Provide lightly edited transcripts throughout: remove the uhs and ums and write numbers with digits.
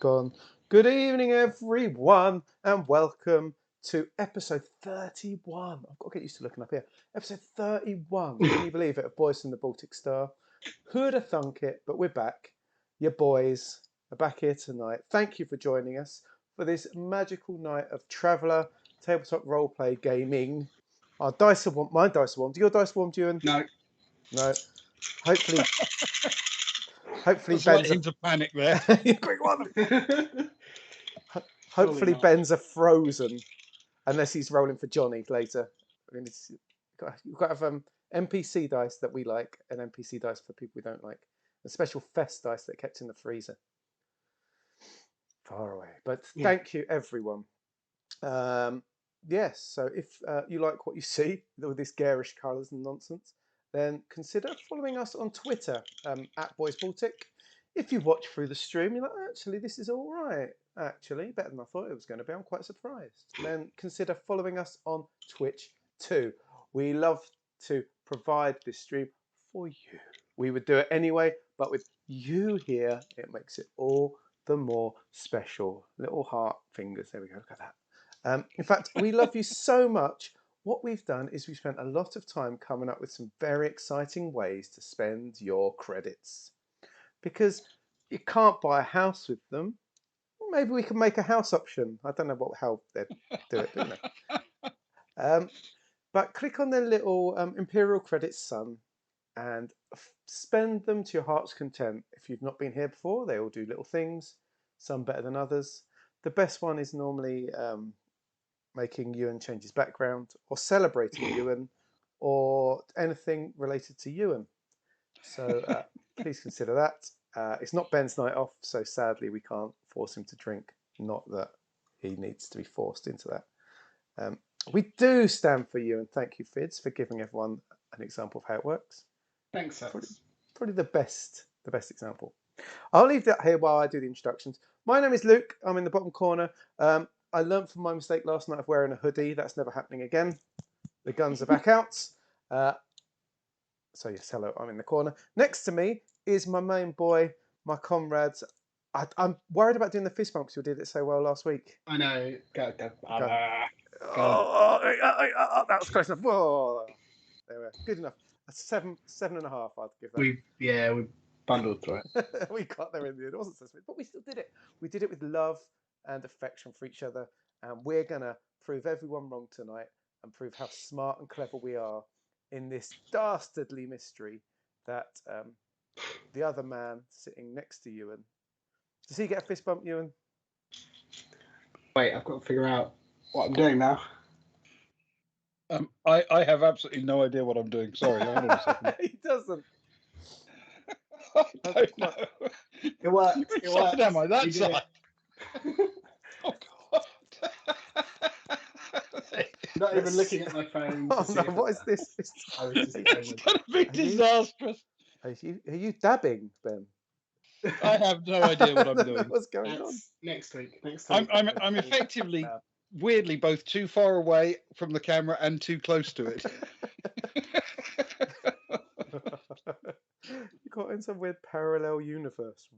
gone. Good evening, everyone, and welcome to episode 31. I've got to get used to looking up here. Episode 31. Can you believe it? Of Boys from the Baltic Star. Who'd have thunk it? But we're back. Your boys are back here tonight. Thank you for joining us for this magical night of Traveller tabletop roleplay gaming. Our dice are warmed. My dice are warmed. Do your dice warmed, Ewan? No. No. Hopefully Just Ben's like him to panic there. quick one. Hopefully Ben's are frozen, unless he's rolling for Johnny later. I mean, you've got to have NPC dice that we like and NPC dice for people we don't like. A special fest dice that kept in the freezer. Far away. But thank you, everyone. Yes, so if you like what you see with this garish colours and nonsense, then consider following us on Twitter, at Boys Baltic. If you watch through the stream, you're like, actually, this is all right. Actually, better than I thought it was going to be. I'm quite surprised. Then consider following us on Twitch too. We love to provide this stream for you. We would do it anyway, but with you here, it makes it all the more special. Little heart fingers. There we go. Look at that. In fact, we love you so much. What we've done is we've spent a lot of time coming up with some very exciting ways to spend your credits. Because you can't buy a house with them. Maybe we can make a house option. I don't know how they'd do it, but you know. But click on their little Imperial Credits Sun and spend them to your heart's content. If you've not been here before, they all do little things, some better than others. The best one is normally making Ewan change his background, or celebrating Ewan, or anything related to Ewan. So please consider that. It's not Ben's night off, so sadly we can't force him to drink. Not that he needs to be forced into that. We do stand for you, and thank you, Fids, for giving everyone an example of how it works. Thanks, sir. Probably the best example. I'll leave that here while I do the introductions. My name is Luke. I'm in the bottom corner. I learned from my mistake last night of wearing a hoodie. That's never happening again. The guns are back out. So yes, hello, I'm in the corner. Next to me is my main boy, my comrades. I'm worried about doing the fist bump because you did it so well last week. I know. Go. Oh, that was close enough. Whoa. There we are. Good enough. A 7.5, I'd give that. We bundled through it. We got there in the end. It wasn't so sweet, but we still did it. We did it with love and affection for each other, and we're gonna prove everyone wrong tonight and prove how smart and clever we are in this dastardly mystery that the other man sitting next to Ewan. Does he get a fist bump, Ewan? Wait, I've got to figure out what I'm doing now. I have absolutely no idea what I'm doing. Sorry, hold on a second. He doesn't. I don't know. It worked. Which side am I? That side. Oh God. Not even looking at my phone. Oh no! What is this? It's It's going to be disastrous. Are you dabbing, Ben? I have no idea what I'm doing. What's going on? Next week. I'm effectively, weirdly, both too far away from the camera and too close to it. You got in some weird parallel universe.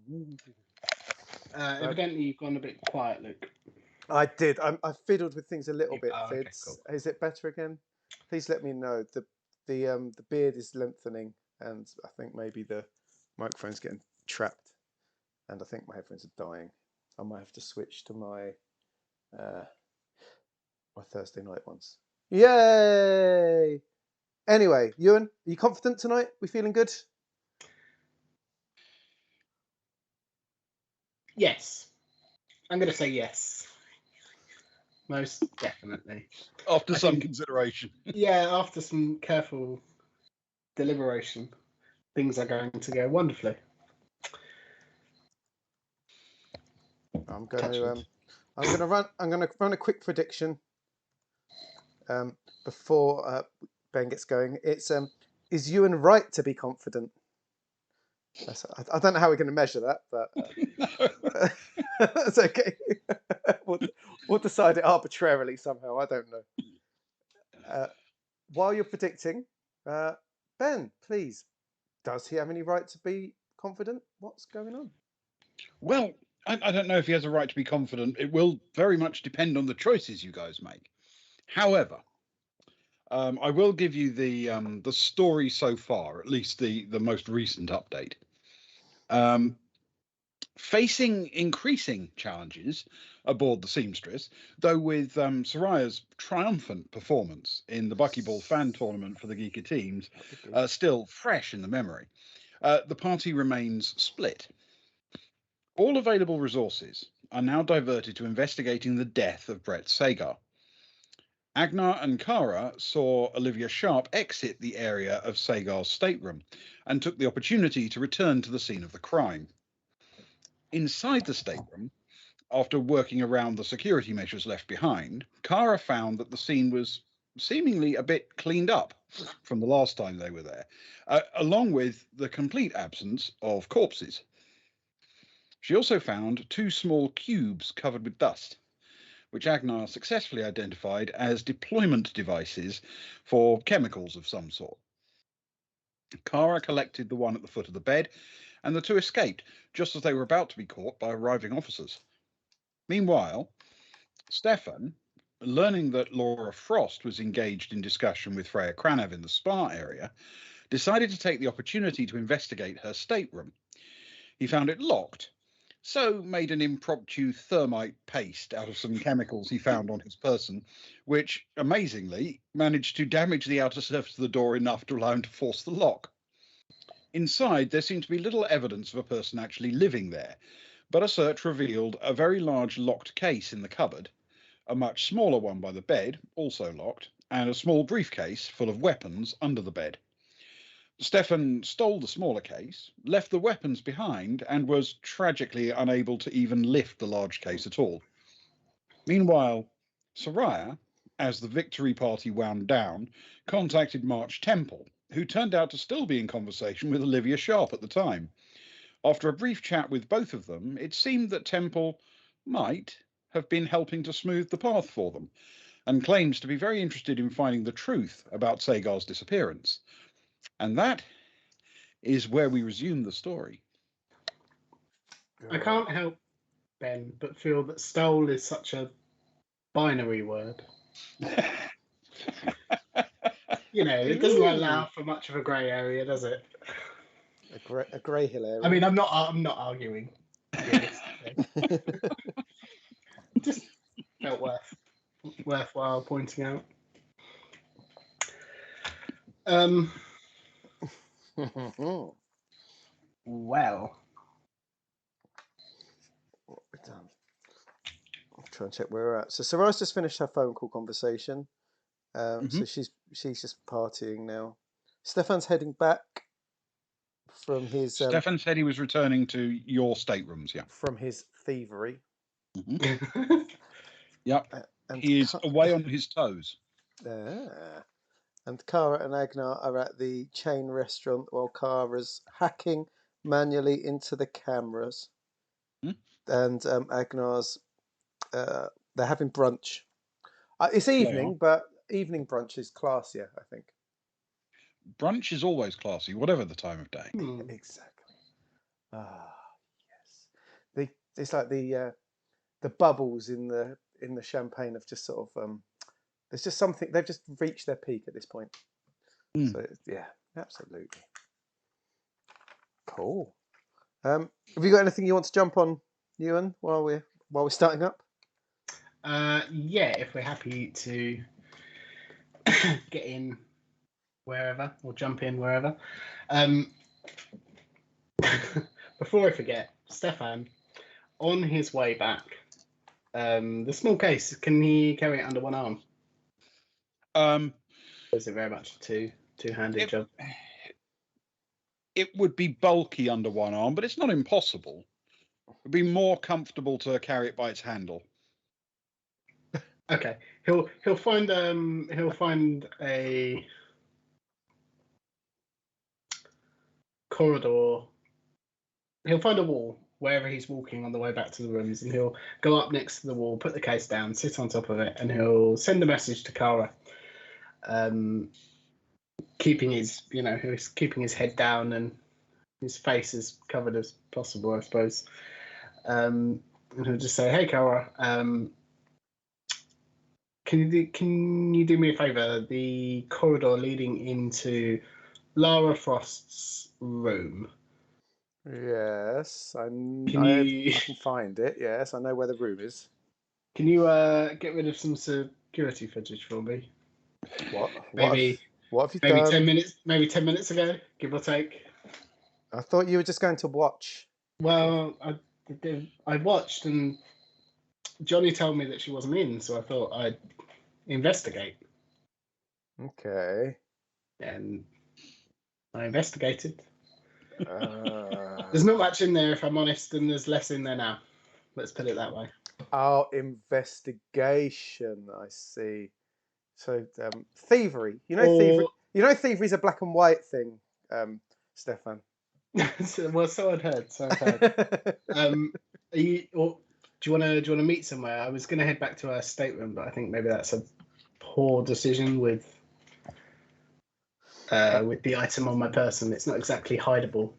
Evidently, you've gone a bit quiet, Luke. I did. I fiddled with things a little bit, okay, Fids. cool. Is it better again? Please let me know. The beard is lengthening, and I think maybe the microphone's getting trapped, and I think my headphones are dying. I might have to switch to my Thursday night ones. Yay! Anyway, Ewan, are you confident tonight? We feeling good? Yes. I'm going to say yes. Most definitely. After some consideration. Yeah, after some careful deliberation, things are going to go wonderfully. I'm going to run a quick prediction before Ben gets going. It's is Ewan right to be confident? I don't know how we're going to measure that, but that's okay. We'll decide it arbitrarily somehow. I don't know. While you're predicting, Ben, please, does he have any right to be confident? What's going on? Well, I don't know if he has a right to be confident. It will very much depend on the choices you guys make. However, I will give you the story so far, at least the most recent update. Facing increasing challenges aboard the Seamstress, though with Soraya's triumphant performance in the Buckyball fan tournament for the Geeker teams still fresh in the memory, the party remains split. All available resources are now diverted to investigating the death of Brett Sagar. Agnar and Kara saw Olivia Sharp exit the area of Sagar's stateroom and took the opportunity to return to the scene of the crime. Inside the stateroom, after working around the security measures left behind, Kara found that the scene was seemingly a bit cleaned up from the last time they were there, along with the complete absence of corpses. She also found 2 small cubes covered with dust, which Agnar successfully identified as deployment devices for chemicals of some sort. Kara collected the one at the foot of the bed, and the 2 escaped just as they were about to be caught by arriving officers. Meanwhile, Stefan, learning that Laura Frost was engaged in discussion with Freya Kranav in the spa area, decided to take the opportunity to investigate her stateroom. He found it locked, so made an impromptu thermite paste out of some chemicals he found on his person, which, amazingly, managed to damage the outer surface of the door enough to allow him to force the lock. Inside, there seemed to be little evidence of a person actually living there, but a search revealed a very large locked case in the cupboard, a much smaller one by the bed, also locked, and a small briefcase full of weapons under the bed. Stefan stole the smaller case, left the weapons behind, and was tragically unable to even lift the large case at all. Meanwhile, Soraya, as the victory party wound down, contacted March Temple, who turned out to still be in conversation with Olivia Sharp at the time. After a brief chat with both of them, it seemed that Temple might have been helping to smooth the path for them, and claims to be very interested in finding the truth about Sagar's disappearance. And that is where we resume the story. I can't help, Ben, but feel that stole is such a binary word. It doesn't allow for much of a grey area, does it? A grey hill area. I mean, I'm not arguing. Just felt worthwhile pointing out. Well, What we've done. I'll try and check where we're at. So Soraya's just finished her phone call conversation. So she's just partying now. Stefan's heading back from his. Stefan said he was returning to your staterooms. Yeah. From his thievery. Yep. And he is away on his toes. And Kara and Agnar are at the chain restaurant while Kara's hacking manually into the cameras. And Agnar's they're having brunch. It's evening, but evening brunch is classier, I think. Brunch is always classy, whatever the time of day. Exactly. Yes. It's like the bubbles in the champagne have just sort of there's just something, they've just reached their peak at this point. So yeah, absolutely. Cool. Have you got anything you want to jump on, Ewan, while we're starting up? Yeah, if we're happy to get in wherever or jump in wherever. Before I forget, Stefan, on his way back, the small case, can he carry it under one arm? Or is it very much a two-handed job? It would be bulky under one arm, but it's not impossible. It would be more comfortable to carry it by its handle. Okay, he'll find a corridor. He'll find a wall wherever he's walking on the way back to the rooms, and he'll go up next to the wall, put the case down, sit on top of it, and he'll send a message to Kara, keeping his head down and his face as covered as possible, I suppose. And he'll just say, "Hey, Kara, can you do me a favour? The corridor leading into Lara Frost's room. Yes, I you can find it. Yes, I know where the room is. can you get rid of some security footage for me? What Maybe have you maybe done? 10 minutes ago, give or take. I thought you were just going to watch. Well, I watched, and Johnny told me that she wasn't in, so I thought I'd investigate. Okay. And I investigated. Uh, There's not much in there, if I'm honest, and there's less in there now. Let's put it that way. Oh, investigation. I see. So, thievery. Thievery. Thievery's a black and white thing, Stefan. Well, so I'd heard. Are you, or do you want to meet somewhere? I was going to head back to our stateroom, but I think maybe that's a poor decision with the item on my person. It's not exactly hideable,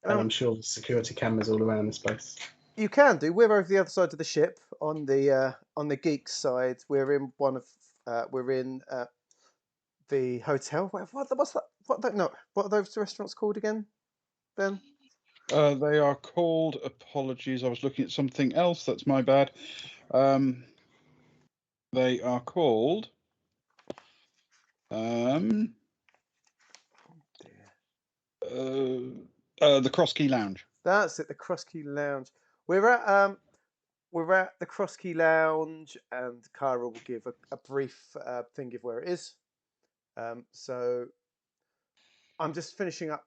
and I'm sure there's security cameras all around this place. You can do. We're over the other side of the ship on the geek side. We're in the hotel. What's that? What are those restaurants called again, Ben? They are called. Apologies, I was looking at something else. That's my bad. They are called. The Cross Key Lounge. That's it. The Cross Key Lounge. We're at the Cross Key Lounge, and Kara will give a brief thing of where it is. So I'm just finishing up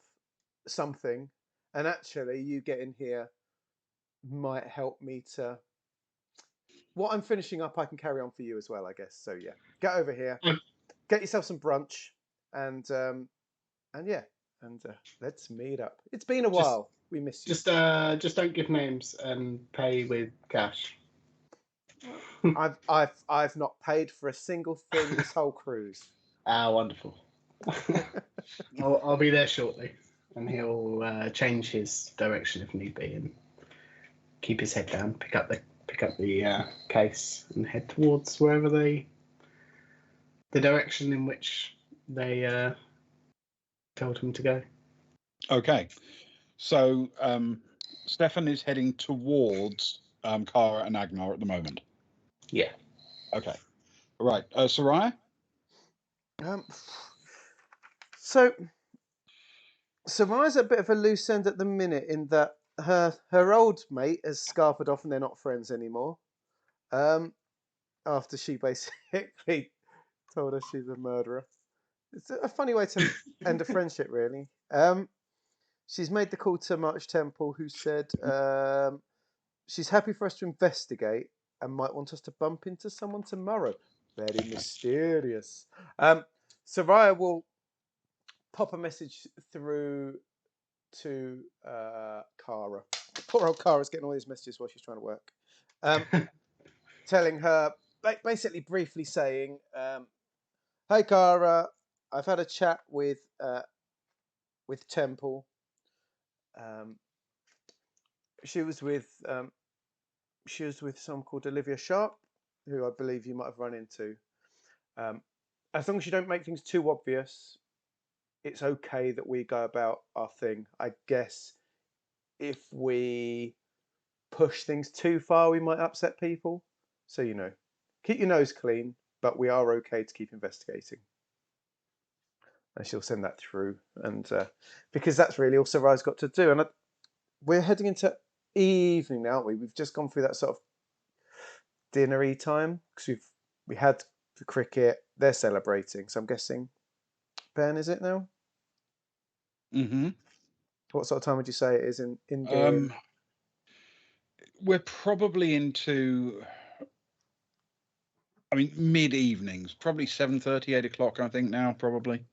something, and actually, you get in here might help me to. What I'm finishing up, I can carry on for you as well, I guess. So yeah, get over here, get yourself some brunch, and yeah, and let's meet up. It's been a while. We miss you. Just don't give names and pay with cash. I've not paid for a single thing this whole cruise. Ah, wonderful. I'll be there shortly, and he'll change his direction if need be, and keep his head down, pick up the case, and head towards the direction in which they told him to go. Okay, so Stefan is heading towards Kara and Agnar at the moment. Yeah. Okay. Right. Soraya? So Soraya's a bit of a loose end at the minute in that her old mate has scarpered off and they're not friends anymore. After she basically told us she's a murderer. It's a funny way to end a friendship, really. She's made the call to March Temple, who said she's happy for us to investigate and might want us to bump into someone tomorrow. Very mysterious. Soraya will pop a message through to Kara. Poor old Kara's getting all these messages while she's trying to work. Telling her, basically briefly saying, "Hey Kara, I've had a chat with Temple. She was with someone called Olivia Sharp, who I believe you might have run into. As long as you don't make things too obvious, it's okay that we go about our thing. I guess if we push things too far, we might upset people. So, keep your nose clean, but we are okay to keep investigating." And she'll send that through. And because that's really all Soraya's got to do. And we're heading into evening now, aren't we? We've just gone through that sort of dinnery time because we had the cricket. They're celebrating. So I'm guessing, Ben, is it now? Mm-hmm. What sort of time would you say it is in game? We're probably into, mid evenings, probably 7:30, 8 o'clock. I think now, probably.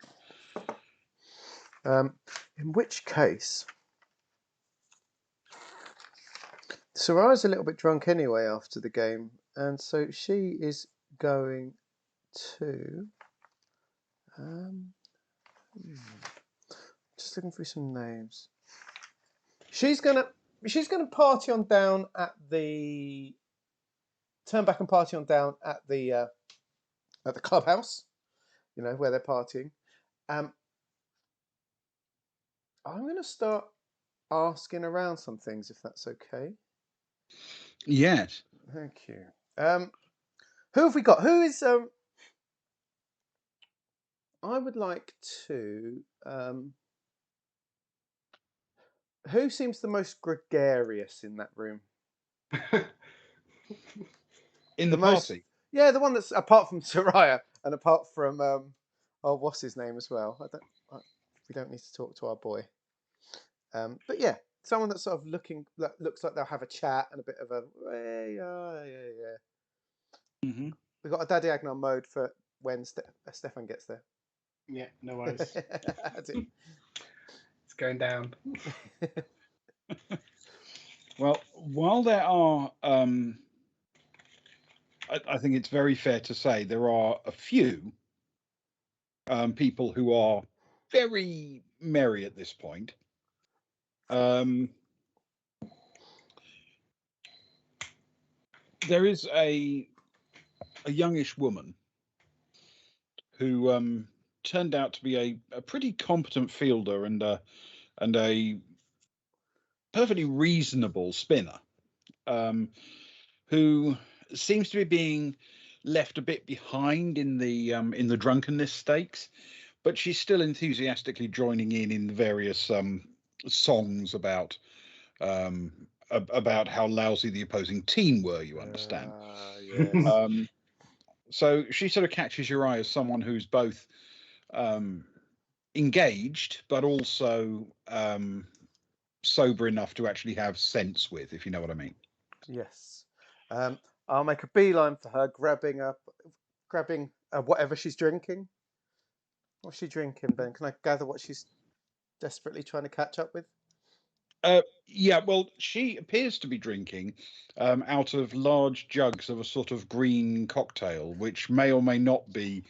In which case, Soraya's a little bit drunk anyway after the game, and so she is going to. Just looking through some names. She's gonna she's going to party on down at the turn back and party on down at the clubhouse, where they're partying. I'm going to start asking around some things, if that's okay. Yes. Thank you. Who have we got? Who is I would like to. Who seems the most gregarious in that room? In the most, party? Yeah, the one that's apart from Soraya and apart from what's his name as well. We don't need to talk to our boy. But yeah, someone that's sort of looks like they'll have a chat and a bit of a yeah. Mm-hmm. We've got a Daddy Agnar mode for when Stefan gets there. Yeah, no worries. It's going down. Well, while there are, I think it's very fair to say there are a few people who are very merry at this point. There is a youngish woman who turned out to be a pretty competent fielder and a perfectly reasonable spinner, who seems to be being left a bit behind in the drunkenness stakes, but she's still enthusiastically joining in the various songs about how lousy the opposing team were. You understand? Yes. So she sort of catches your eye as someone who's both engaged, but also sober enough to actually have sense with, if you know what I mean. Yes. I'll make a beeline for her, grabbing whatever she's drinking. What's she drinking, Ben? Can I gather what she's desperately trying to catch up with? Yeah, well, she appears to be drinking out of large jugs of a sort of green cocktail, which may or may not be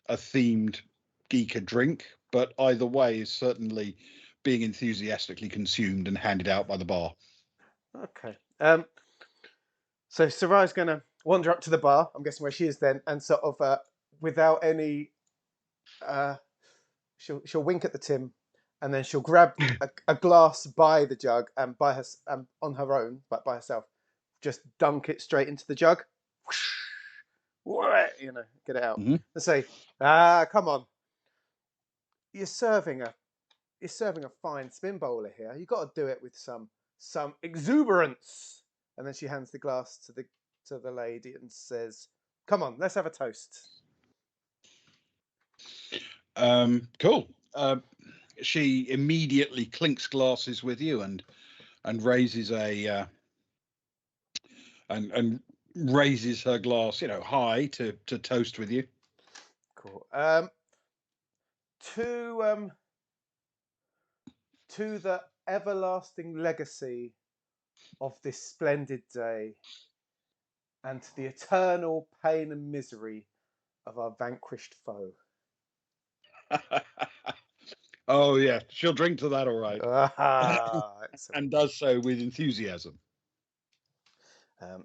a themed geeker drink, but either way is certainly being enthusiastically consumed and handed out by the bar. Okay. So Sarai's going to wander up to the bar, I'm guessing where she is then, and sort of without any, she'll wink at the Tim, and then she'll grab a glass by the jug and by her on her own, but by herself, just dunk it straight into the jug. Get it out and say, come on, you're serving a fine spin bowler here. You got to do it with some exuberance. And then she hands the glass to the lady and says, "Come on, let's have a toast." Cool. She immediately clinks glasses with you and raises and raises her glass, high to toast with you. Cool. To the everlasting legacy of this splendid day, and to the eternal pain and misery of our vanquished foe. Oh yeah, she'll drink to that, all right. And does so with enthusiasm. And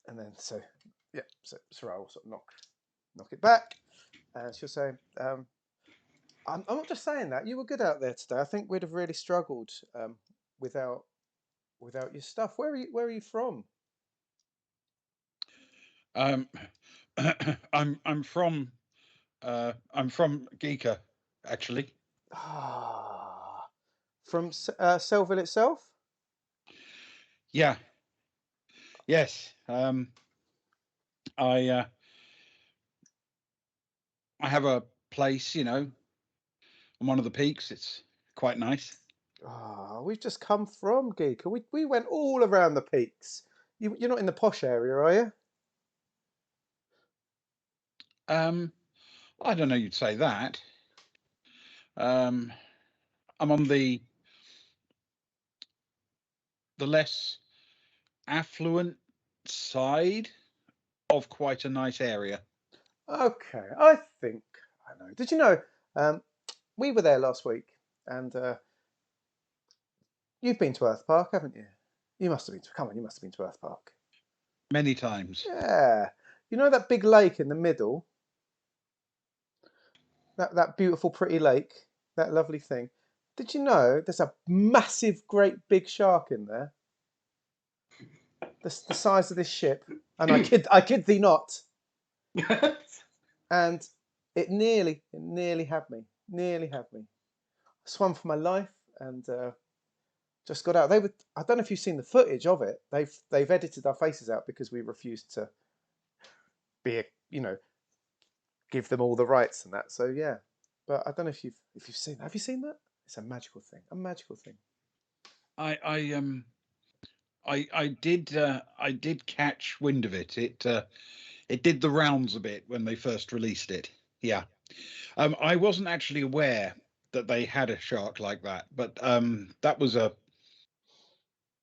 then so Sarah will sort of knock it back, and she'll say, I'm not just saying that. You were good out there today. I think we'd have really struggled without your stuff. Where are you from? I'm from Geeka, actually. From Selville itself? Yeah. Yes. I have a place, on one of the peaks. It's quite nice. We've just come from Geeka. We went all around the peaks. You're not in the posh area, are you? I don't know you'd say that. I'm on the less affluent side of quite a nice area. Okay, I think I know. Did you know we were there last week, and you've been to Earth Park, haven't you? You must have been to. Come on, you must have been to Earth Park. Many times. Yeah. You know that big lake in the middle? That beautiful, pretty lake, that lovely thing. Did you know there's a massive, great big shark in there? The size of this ship, and I kid thee not. And it nearly had me. Nearly had me. I swam for my life and just got out. I don't know if you've seen the footage of it. They've edited our faces out because we refused to be give them all the rights and that. So yeah. But I don't know if you've seen that. Have you seen that? It's a magical thing. A magical thing. I did catch wind of it. It did the rounds a bit when they first released it. Yeah. I wasn't actually aware that they had a shark like that, but that was it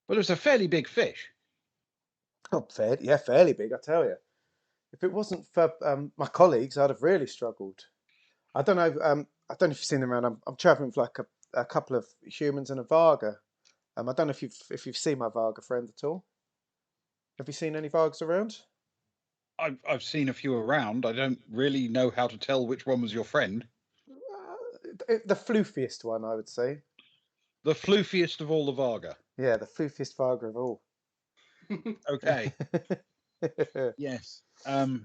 was a fairly big fish. Oh, fairly big, I tell you. If it wasn't for my colleagues, I'd have really struggled. I don't know. I don't know if you've seen them around. I'm travelling with like a couple of humans and a Varga. I don't know if you've seen my Varga friend at all. Have you seen any Vargas around? I've seen a few around. I don't really know how to tell which one was your friend. The floofiest one, I would say. The floofiest of all the Varga. Yeah, the floofiest Varga of all. Okay. Yes. No,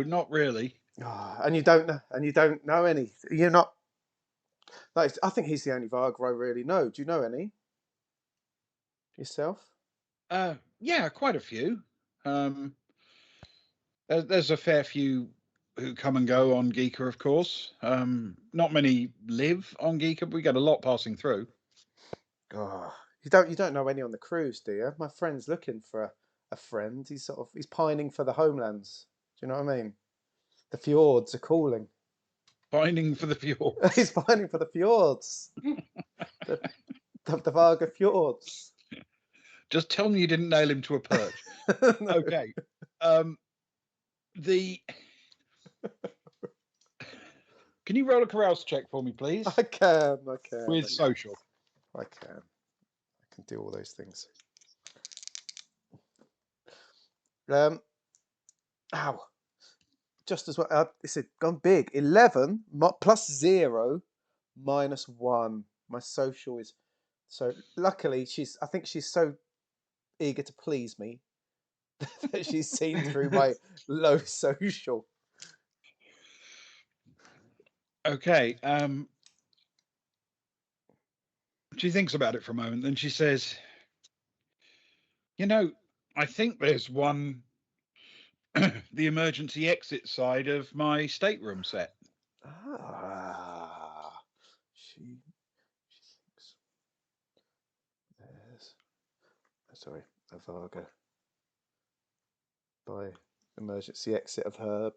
not really. Oh, and you don't know any. You're not. Like, I think he's the only Varga I really know. Do you know any yourself? Yeah, quite a few. There's a fair few who come and go on Geeker, of course. Not many live on Geeker, but we get a lot passing through. Oh, you don't know any on the cruise, do you? My friend's looking for a friend. He's pining for the homelands. Do you know what I mean? The fjords are calling. Pining for the fjords. He's pining for the fjords. the Varga fjords. Just tell me you didn't nail him to a perch. No. Okay. Can you roll a carouse check for me, please? I can. With social. I can do all those things. Ow. Just as well. It's gone big. 11 plus 0 minus 1. My social is so. Luckily, I think she's so eager to please me that she's seen through my low social. Okay. She thinks about it for a moment, then she says, I think there's one, the emergency exit side of my stateroom set. Ah, she thinks there's. Sorry, a Varga by emergency exit of her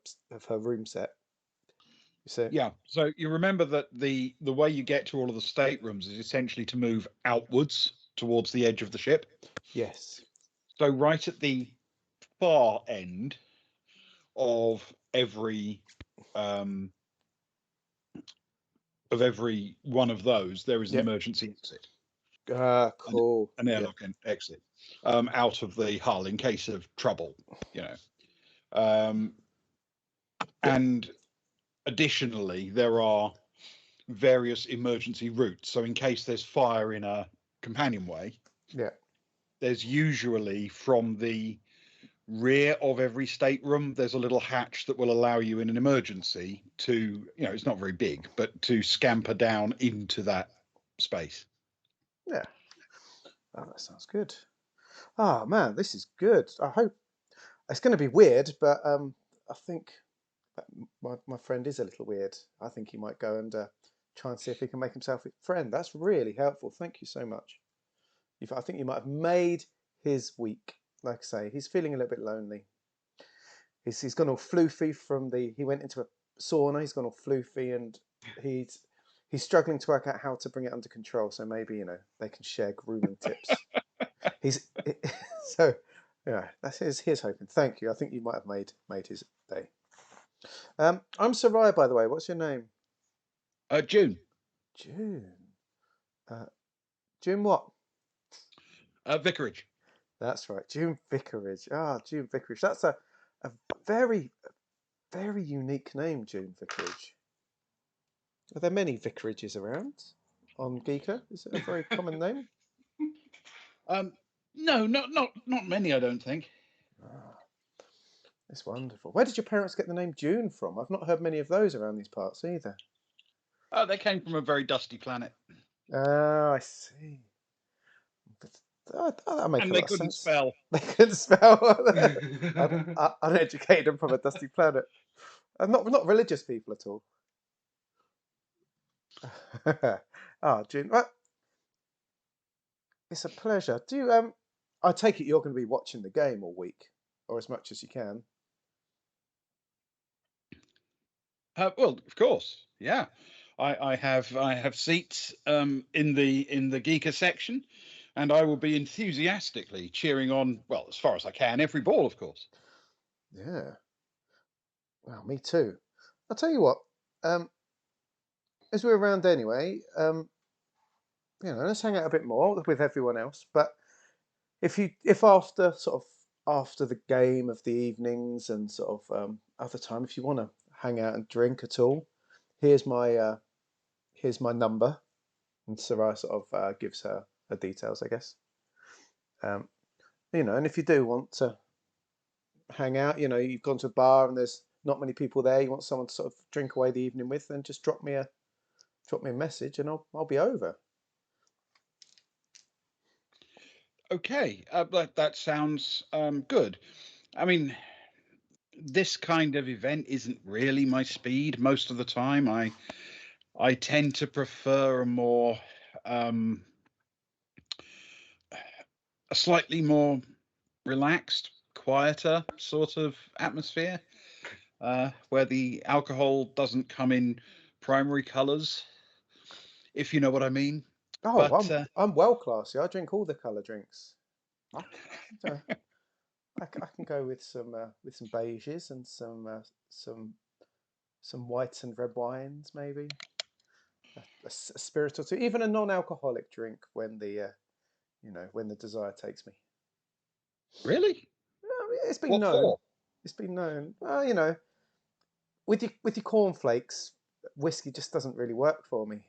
room set. You see? Yeah. So you remember that the way you get to all of the staterooms is essentially to move outwards towards the edge of the ship. Yes. So right at the far end of every one of those, there is an emergency exit. Cool. An airlock exit out of the hull in case of trouble, and additionally there are various emergency routes. So in case there's fire in a companionway, there's usually from the rear of every stateroom there's a little hatch that will allow you in an emergency to, it's not very big, but to scamper down into that space. Yeah. Oh, that sounds good. Oh man, this is good. I hope it's going to be weird, but I think that my friend is a little weird. I think he might go and try and see if he can make himself a friend. That's really helpful. Thank you so much. I think you might have made his week. Like I say, he's feeling a little bit lonely. He's gone all floofy he went into a sauna. He's gone all floofy, and he's struggling to work out how to bring it under control. So maybe they can share grooming tips. So yeah, that's his hoping. Thank you. I think you might have made his day. I'm Sarai, by the way. What's your name? June. June. June what? Vicarage. That's right, June Vicarage. June Vicarage. That's a very, very unique name, June Vicarage. Are there many vicarages around on Geeker? Is it a very common name? No, not many, I don't think. It's wonderful. Where did your parents get the name June from? I've not heard many of those around these parts either. Oh, they came from a very dusty planet. Oh, I see. That makes And a they lot of couldn't sense. spell. They couldn't spell. Uneducated and from a dusty planet. Not religious people at all. June. Well, it's a pleasure. Do you, I take it you're going to be watching the game all week, or as much as you can. Well, of course, yeah. I have seats in the Geeker section, and I will be enthusiastically cheering on. Well, as far as I can, every ball, of course. Yeah. Well, me too. I'll tell you what. As we're around anyway, let's hang out a bit more with everyone else. But if after after the game of the evenings and other time, if you want to hang out and drink at all, here's my number, and Sarai gives her details, I guess. And if you do want to hang out, you've gone to a bar and there's not many people there, you want someone to sort of drink away the evening with, then just drop me a message and I'll be over. Okay, that sounds good. I mean, this kind of event isn't really my speed most of the time. I tend to prefer a slightly more relaxed, quieter sort of atmosphere, where the alcohol doesn't come in primary colours, if you know what I mean. Oh, But I'm well classy. I drink all the colour drinks. I can go with some beiges and some whites and red wines, maybe a spirit or two, even a non-alcoholic drink when the when the desire takes me. really, It's been what known. for? It's been known. Well, with your cornflakes, whiskey just doesn't really work for me.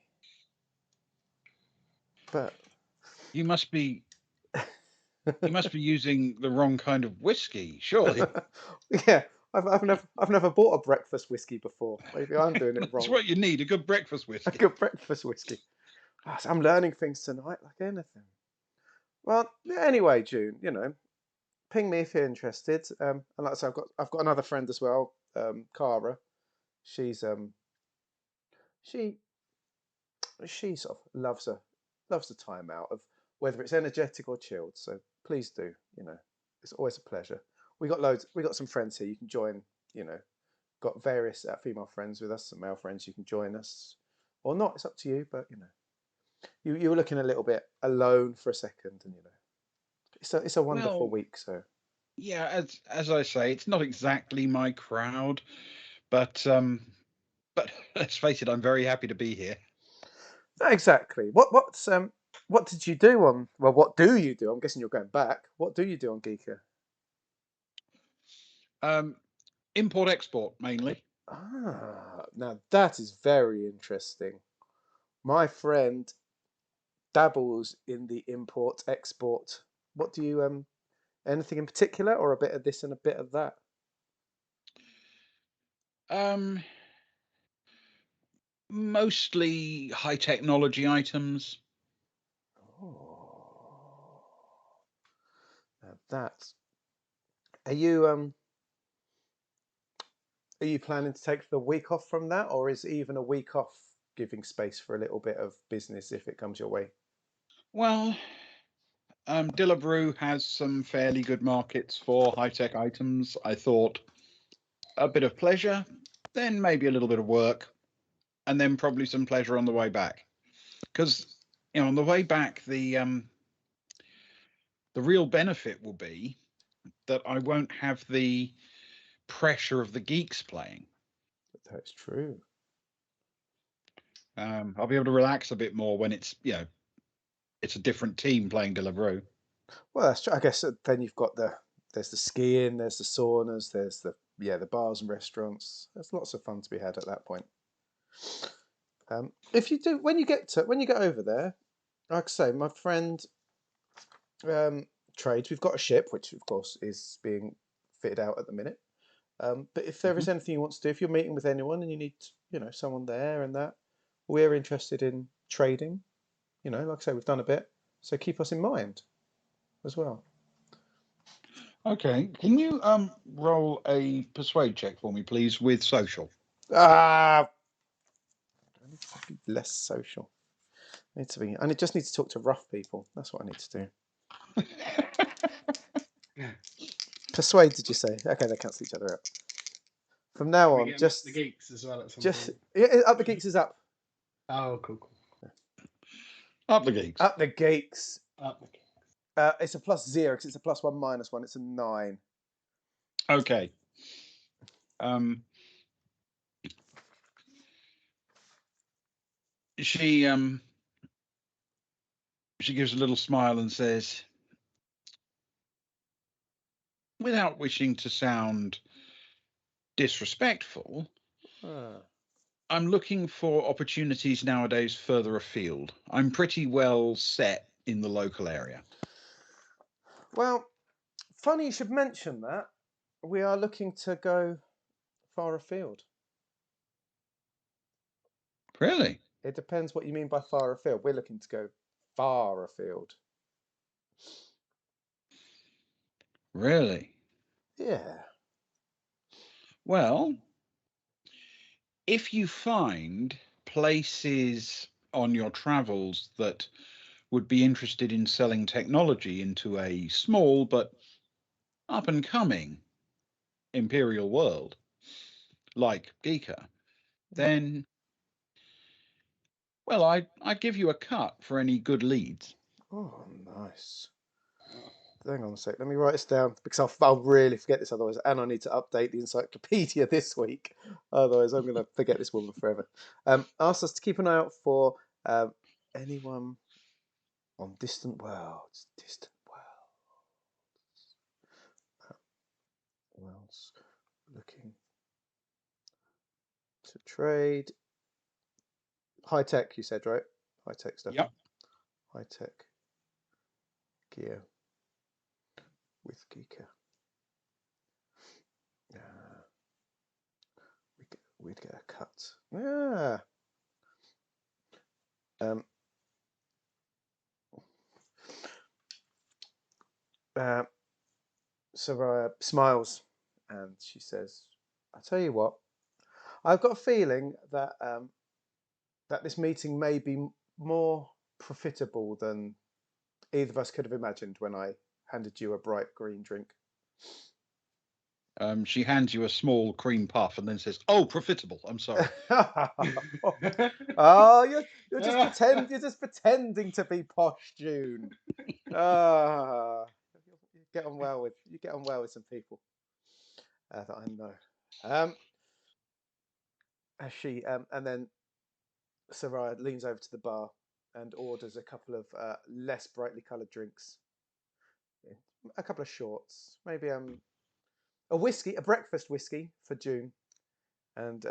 But You must be using the wrong kind of whiskey, surely. yeah, I've never bought a breakfast whiskey before. Maybe I'm doing it That's wrong. what you need, a good breakfast A whiskey. good breakfast whiskey. So I'm learning things tonight, like anything. Well, anyway, June, ping me if you're interested. And like I said, I've got another friend as well, Cara. She's she she sort of loves the time out of whether it's energetic or chilled. So please do, it's always a pleasure. We got some friends here. You can join. Got various female friends with us, some male friends. You can join us or not. It's up to you. But you were looking a little bit alone for a second, and it's a wonderful Well, week. So yeah, as I say, it's not exactly my crowd, but let's face it, I'm very happy to be here. exactly. What did you do on? Well, what do you do? I'm guessing you're going back. What do you do on Geeker? Import export mainly. Now that is very interesting. My friend dabbles in the import export. What do you anything in particular, or a bit of this and a bit of that? Um, Mostly high technology items. Oh, now that are you planning to take the week off from that, or is even a week off giving space for a little bit of business if it comes your way? Well, Dillabrew has some fairly good markets for high tech items. I thought a bit of pleasure, then maybe a little bit of work, and then probably some pleasure on the way back. Because on the way back, the real benefit will be that I won't have the pressure of the geeks playing. That's true. I'll be able to relax a bit more when it's a different team playing Dillabrew. Well, that's true. I guess then you've got there's the skiing, there's the saunas, there's the bars and restaurants. There's lots of fun to be had at that point. If you do when you get over there, like I say, my friend trades. We've got a ship, which of course is being fitted out at the minute. But if there is anything you want to do, if you're meeting with anyone and you need someone there and that, we're interested in trading. Like I say, we've done a bit, so keep us in mind as well. Okay, can you roll a persuade check for me, please, with social? I need to be less social. I just need to talk to rough people. That's what I need to do. Persuade, did you say? Okay, they cancel each other out. From now on, just the geeks as well at some just point. yeah, up the geeks is up. Oh, cool. Up the geeks. Up the geeks. Up the geeks. It's a +0 because it's a +1 -1. It's a 9. Okay. She gives a little smile and says, without wishing to sound disrespectful, I'm looking for opportunities nowadays further afield. I'm pretty well set in the local area. Well, funny you should mention that. We are looking to go far afield. Really? It depends what you mean by far afield. We're looking to go far afield. Really? Yeah. Well, if you find places on your travels that would be interested in selling technology into a small but up and coming imperial world like Geeka, then, well, I'd give you a cut for any good leads. Oh, nice. Hang on a sec. Let me write this down because I'll really forget this otherwise. And I need to update the encyclopedia this week. Otherwise, I'm going to forget this woman forever. Asked us to keep an eye out for anyone on distant worlds. Worlds looking to trade. High tech, you said, right? High tech stuff. Yep. High tech gear with Geeka. We'd get a cut. Yeah. Soraya smiles and she says, "I tell you what, I've got a feeling that that this meeting may be more profitable than either of us could have imagined when I handed you a bright green drink." She hands you a small cream puff and then says, "Oh, profitable. I'm sorry." Oh, you're just pretending to be posh, June. You get on well with some people that I know. She and then Soraya leans over to the bar and orders a couple of less brightly coloured drinks, a couple of shorts, maybe a breakfast whiskey for June, and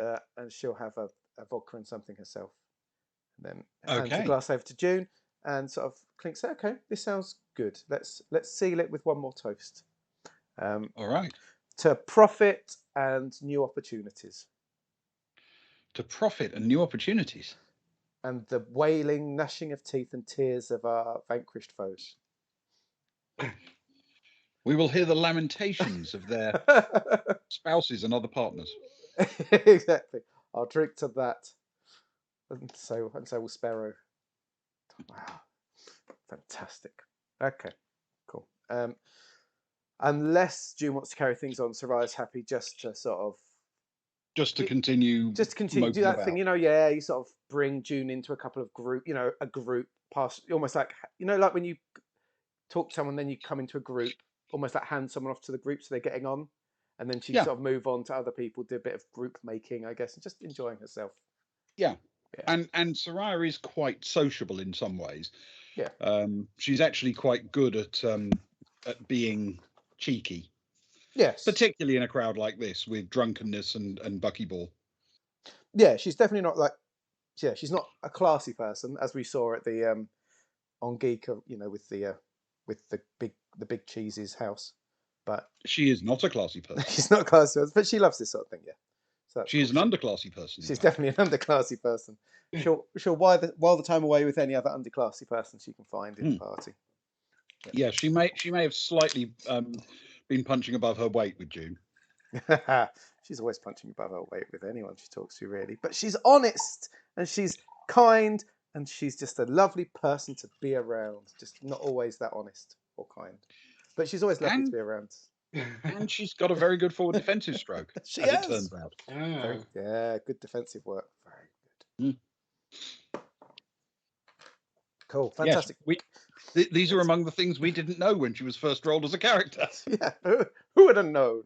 she'll have a vodka and something herself, and then hands the glass over to June and sort of clinks. Okay, this sounds good. Let's seal it with one more toast. All right. To profit and new opportunities. To profit and new opportunities. And the wailing, gnashing of teeth and tears of our vanquished foes. We will hear the lamentations of their spouses and other partners. Exactly. I'll drink to that. And so will Sparrow. Wow. Fantastic. Okay. Cool. Unless June wants to carry things on, Soraya's happy just to sort of continue do that thing, you sort of bring June into a couple of a group past, almost like, like when you talk to someone, then you come into a group, almost like hand someone off to the group so they're getting on, and then she sort of move on to other people, do a bit of group making, I guess, and just enjoying herself. Yeah. And Soraya is quite sociable in some ways. Yeah. She's actually quite good at being cheeky, Yes. particularly in a crowd like this with drunkenness and buckyball. Yeah, she's definitely not like. Yeah, she's not a classy person, as we saw at the on Geek, with the big cheese's house. But she is not a classy person. She's not a classy person, but she loves this sort of thing. Yeah, so she is an underclassy person. She's definitely an underclassy person. She'll while the time away with any other underclassy person she can find in the party. Yeah, she may have slightly been punching above her weight with June. She's always punching above her weight with anyone she talks to, really. But she's honest and she's kind and she's just a lovely person to be around. Just not always that honest or kind, but she's always lovely to be around. And she's got a very good forward defensive stroke. She as has. It turns out. Good defensive work. Very good. Cool, fantastic. Yes, these are among the things we didn't know when she was first rolled as a character. Yeah, who would have known?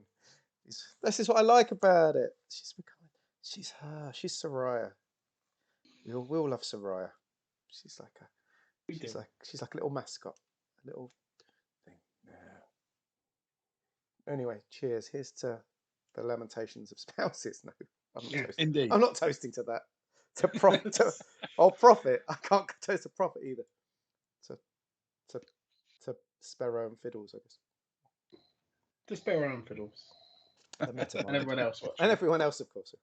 This is what I like about it. She's her. She's Soraya. We all love Soraya. She's like a little mascot, a little thing. Yeah. Anyway, cheers. Here's to the lamentations of spouses. No, I'm not toasting. Indeed. I'm not toasting to that. To profit. Profit. I can't toast to profit either. To Sparrow and Fiddles, I guess. To Sparrow and Fiddles. And everyone else watching. And everyone else, of course.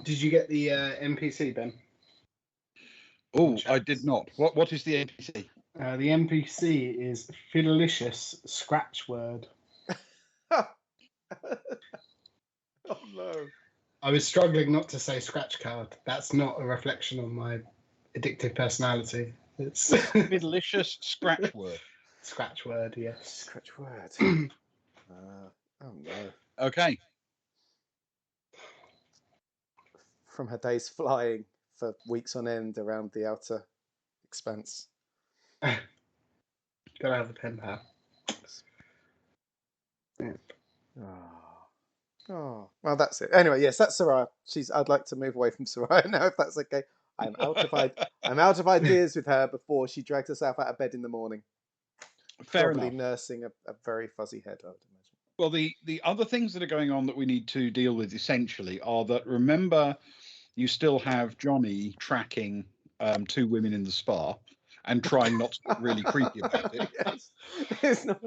Did you get the NPC, Ben? Oh, I did not. What is the NPC? The NPC is Fidelicious Scratch Word. Oh no. I was struggling not to say scratch card. That's not a reflection on my addictive personality. It's Fidelicious Scratch Word. Scratch Word, yes. Scratch Word. Oh no. Okay. From her days flying for weeks on end around the outer expanse. Gotta have a pen pal. Yeah. Oh, well, that's it. Anyway, yes, that's Soraya. I'd like to move away from Soraya now, if that's okay. I'm out of ideas with her before she drags herself out of bed in the morning. Fair Probably enough. Nursing a very fuzzy head, I would imagine. Well, the other things that are going on that we need to deal with essentially are that, remember, you still have Johnny tracking two women in the spa and trying not to get really creepy about it. Yes. It's not...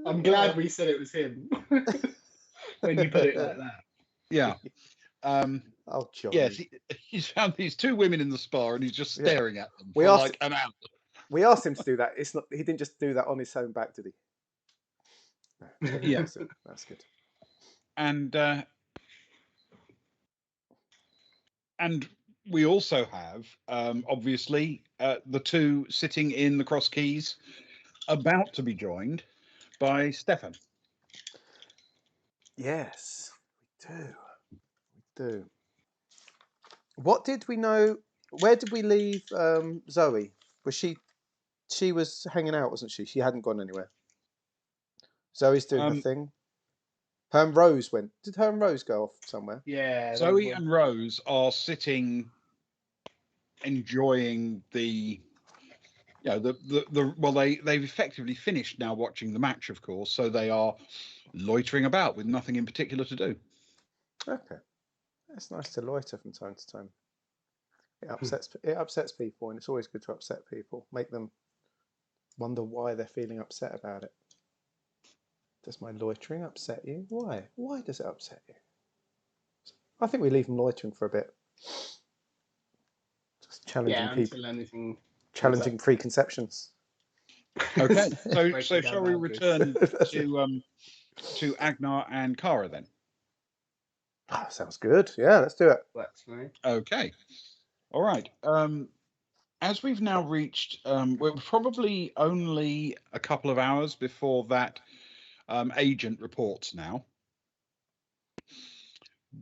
I'm glad we said it was him when you put it like that. Yeah. Oh, Johnny. Yes, he's found these two women in the spa and he's just staring at them for like an hour. We asked him to do that. It's not. He didn't just do that on his own back, did he? No, yeah, that's good. And we also have obviously the two sitting in the Cross Keys, about to be joined by Stefan. Yes, we do. What did we know? Where did we leave Zoe? Was she was hanging out, wasn't she? She hadn't gone anywhere. Zoe's doing her thing. Her and Rose went. Did her and Rose go off somewhere? Yeah. Zoe and Rose are sitting, enjoying the. Well, they've effectively finished now watching the match, of course, so they are loitering about with nothing in particular to do. Okay, it's nice to loiter from time to time. It upsets people, and it's always good to upset people. Make them wonder why they're feeling upset about it. Does my loitering upset you? Why? Why does it upset you? I think we leave them loitering for a bit. Just challenging people. Challenging preconceptions. Okay, so shall we return to Agnar and Kara then? Oh, sounds good. Yeah, let's do it. That's right. Okay. All right. As we've now reached, we're probably only a couple of hours before that agent reports now.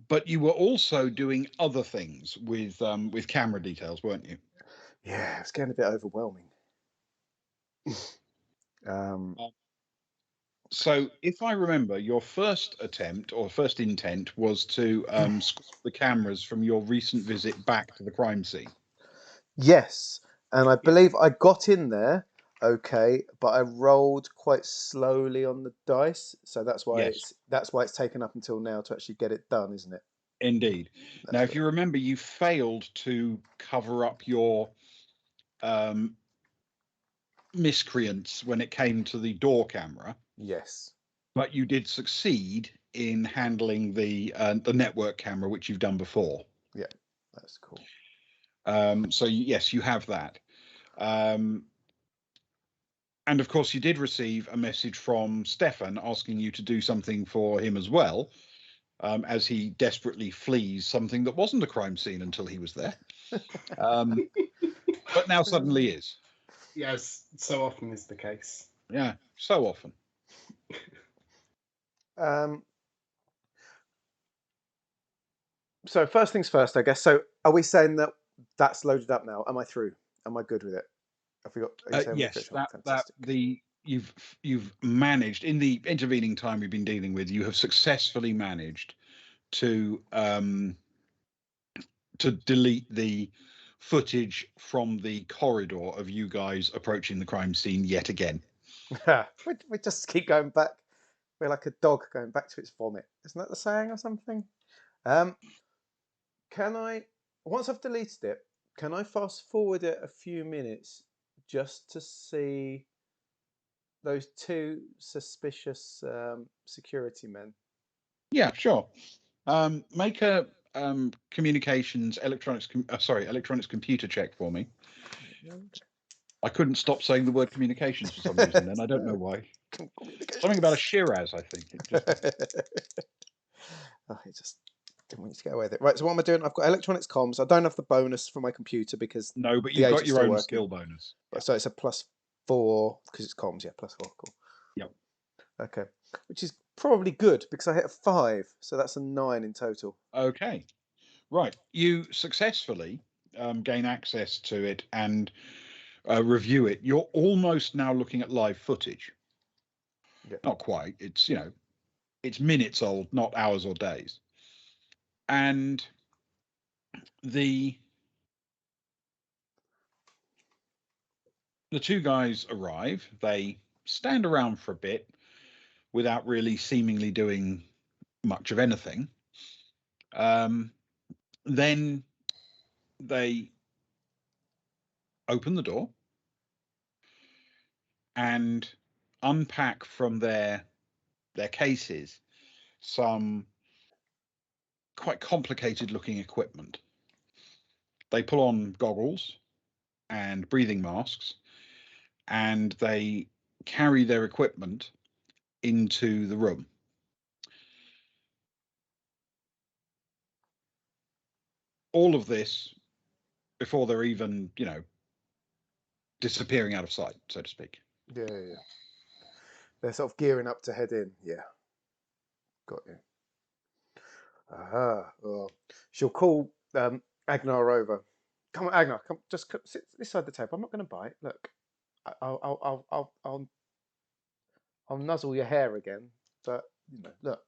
But you were also doing other things with camera details, weren't you? Yeah, it's getting a bit overwhelming. So, if I remember, your first attempt or first intent was to scrap the cameras from your recent visit back to the crime scene. Yes, and I believe I got in there okay, but I rolled quite slowly on the dice, so that's why Yes, it's taken up until now to actually get it done, isn't it? indeed. Now, That's if you remember, you failed to cover up your miscreants when it came to the door camera, yes. but you did succeed in handling the network camera, which you've done before. Yeah, that's cool. So yes, you have that. And of course, you did receive a message from Stefan asking you to do something for him as well, as he desperately flees something that wasn't a crime scene until he was there, but now suddenly is. Yes, so often is the case. Yeah, so often. So first things first, I guess. So are we saying that that's loaded up now? Am I through? Am I good with it? Have we got? Are you saying Yes, we're fantastic? you've managed in the intervening time we've been dealing with. You have successfully managed to delete the footage from the corridor of you guys approaching the crime scene yet again. we just keep going back. We're like a dog going back to its vomit. Isn't that the saying or something? Can I, once I've deleted it, can I fast forward it a few minutes just to see those two suspicious security men? Yeah, sure. Make a communications electronics computer check for me. I couldn't stop saying the word communications for some reason. Then I don't know why. Something about a Shiraz, I think. It just didn't want you to get away with it. Right, so what am I doing? I've got electronics comms. I don't have the bonus for my computer because no, but the you've got agent's your still own working. skill bonus. So it's a +4 because it's comms. Yeah, +4. Cool. Yep. Okay, which is probably good because I hit a 5, so that's a 9 in total. Okay, right. You successfully gain access to it and review it. You're almost now looking at live footage. Yeah. Not quite. It's it's minutes old, not hours or days. And the two guys arrive. They stand around for a bit without really seemingly doing much of anything. Then they open the door and unpack from their cases some quite complicated looking equipment. They pull on goggles and breathing masks, and they carry their equipment into the room. All of this before they're even, disappearing out of sight, so to speak. Yeah. They're sort of gearing up to head in. Yeah. Got you. Well, she'll call Agnar over. Come on, Agnar. Come, just sit this side of the table. I'm not going to bite. Look, I'll nuzzle your hair again. But look,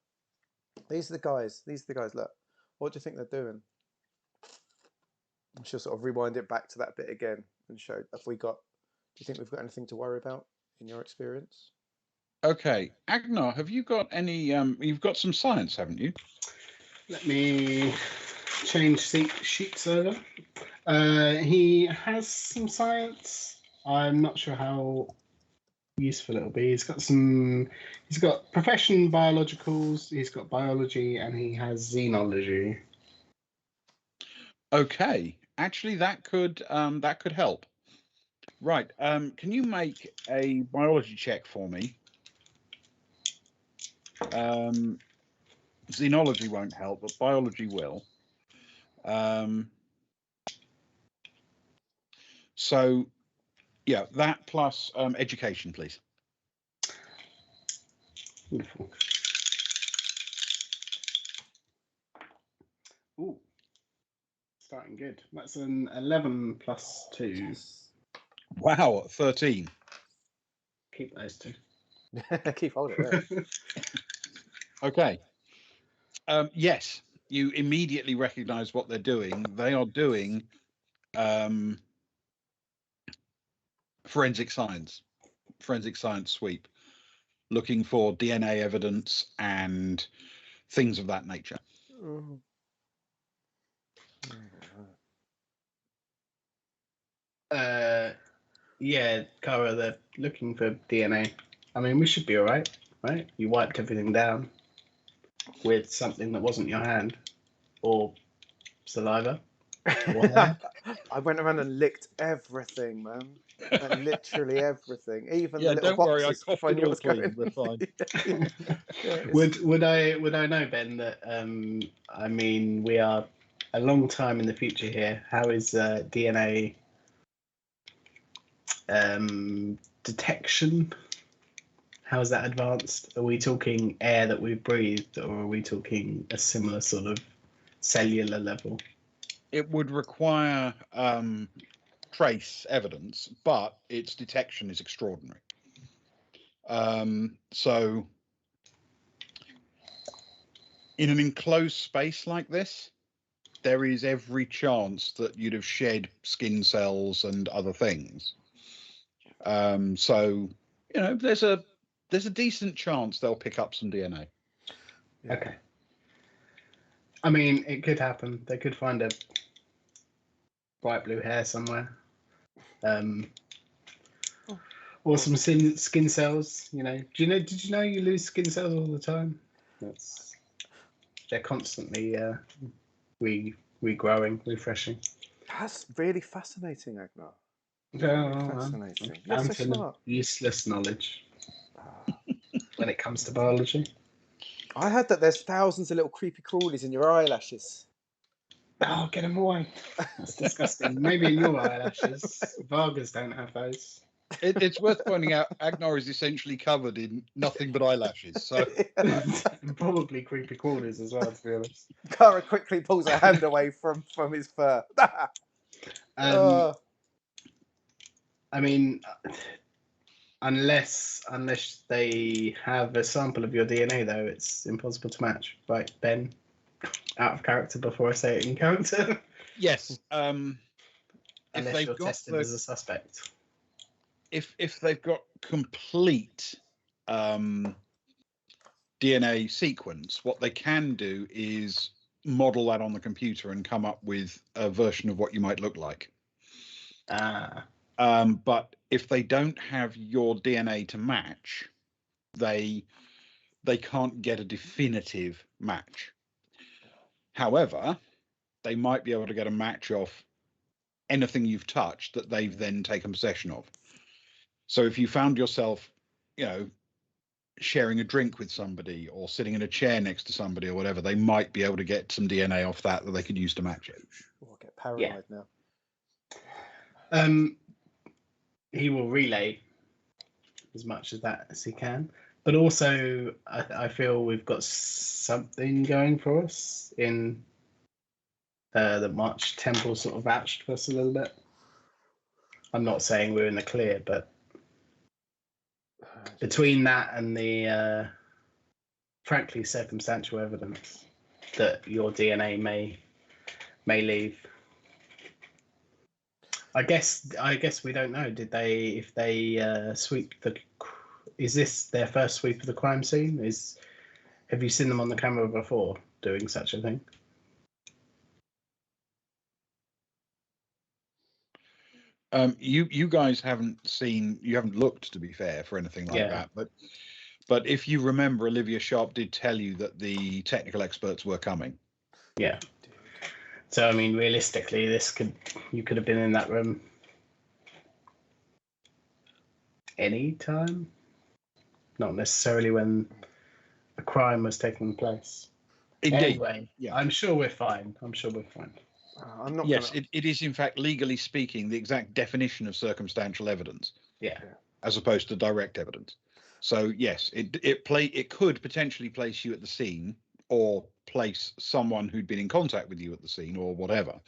these are the guys. Look, what do you think they're doing? And she'll sort of rewind it back to that bit again and show. Do you think we've got anything to worry about in your experience? Okay, Agnar, have you got any? You've got some science, haven't you? Let me change sheets over. He has some science. I'm not sure how useful it'll be. He's got profession biologicals, he's got biology, and he has xenology. Okay, actually, that could help. Right. Can you make a biology check for me? Xenology won't help, but biology will. So, yeah, that plus education, please. Wonderful. Ooh, starting good. That's an 11 plus 2. Wow, 13. Keep those two. Keep holding it. Okay. Yes, you immediately recognize what they're doing. They are doing forensic science sweep, looking for DNA evidence and things of that nature. Yeah, Cara, they're looking for DNA. I mean, we should be all right? You wiped everything down with something that wasn't your hand or saliva. I went around and licked everything, man. Like, literally everything, even the little don't worry, I boxes. coughed When it you all was clean. going. We're fine. Would I know, Ben, that I mean, we are a long time in the future here. How is DNA detection? How is that advanced? Are we talking air that we've breathed, or are we talking a similar sort of cellular level? It would require trace evidence, but its detection is extraordinary. So in an enclosed space like this, there is every chance that you'd have shed skin cells and other things. So, you know, there's a decent chance they'll pick up some DNA. Yeah. Okay. I mean, it could happen. They could find a bright blue hair somewhere. Or some skin cells, you know. Did you know you lose skin cells all the time? They're constantly regrowing, refreshing. That's really fascinating, Agnar. Fascinating. You're I'm so full of smart. useless knowledge when it comes to biology. I heard that there's thousands of little creepy crawlies in your eyelashes. Oh, get them away. That's disgusting. Maybe in your eyelashes. Vargas don't have those. It's worth pointing out Agnar is essentially covered in nothing but eyelashes. So And probably creepy crawlies as well, to be honest. Cara quickly pulls her hand away from his fur. I mean, unless they have a sample of your DNA, though, it's impossible to match. Right, Ben? Out of character before I say it in character. yes, Unless you're tested as a suspect. If they've got complete DNA sequence, what they can do is model that on the computer and come up with a version of what you might look like. But if they don't have your DNA to match, they can't get a definitive match. However, they might be able to get a match off anything you've touched that they've then taken possession of. So if you found yourself, you know, sharing a drink with somebody or sitting in a chair next to somebody or whatever, they might be able to get some DNA off that they could use to match it. I'll get paranoid now. He will relay as much of that as he can, but also I feel we've got something going for us in the March Temple sort of vouched for us a little bit. I'm not saying we're in the clear, but between that and the frankly circumstantial evidence that your DNA may leave, I guess we don't know. If they sweep the? Is this their first sweep of the crime scene? Have you seen them on the camera before doing such a thing? You guys haven't looked, to be fair, for anything like that. But if you remember, Olivia Sharp did tell you that the technical experts were coming. Yeah. So I mean, realistically, you could have been in that room any time, not necessarily when a crime was taking place. Indeed. Anyway, yeah. I'm sure we're fine. I'm not. Yes, it is in fact, legally speaking, the exact definition of circumstantial evidence. Yeah. As opposed to direct evidence. So yes, it could potentially place you at the scene or place someone who'd been in contact with you at the scene or whatever,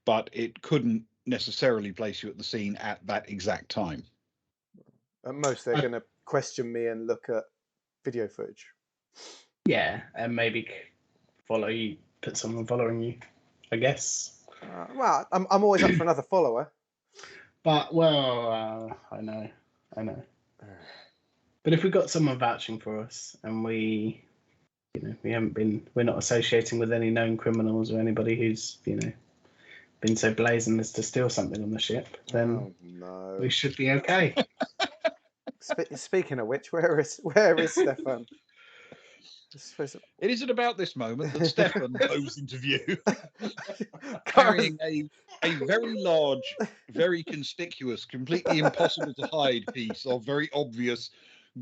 but it couldn't necessarily place you at the scene at that exact time. At most, they're going to question me and look at video footage. Yeah, and maybe follow you, put someone following you, I guess. Well, I'm always up for another follower. But I know. But if we got someone vouching for us, and we're not associating with any known criminals or anybody who's been so brazen as to steal something on the ship, then no. we should be okay. Speaking of which, where is Stefan? It is at about this moment that Stefan goes into view, carrying a very large, very conspicuous, completely impossible to hide piece of very obvious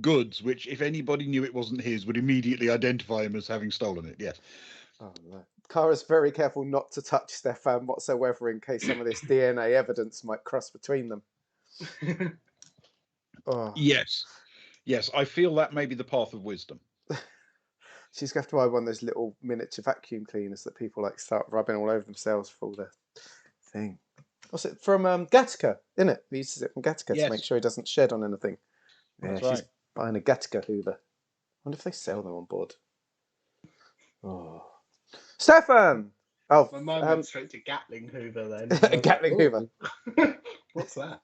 goods, which, if anybody knew it wasn't his, would immediately identify him as having stolen it. Yes. Oh no. Kara's very careful not to touch Stefan whatsoever in case some of this DNA evidence might cross between them. Oh. Yes. I feel that may be the path of wisdom. She's going to have to buy one of those little miniature vacuum cleaners that people like start rubbing all over themselves for all the thing. What's it from Gattaca, isn't it? He uses it from Gattaca to make sure he doesn't shed on anything. That's she's right. buying a Gattaca Hoover. I wonder if they sell them on board. Oh, Stefan! Oh, my mind went straight to Gatling Hoover then. Gatling Hoover. What's that?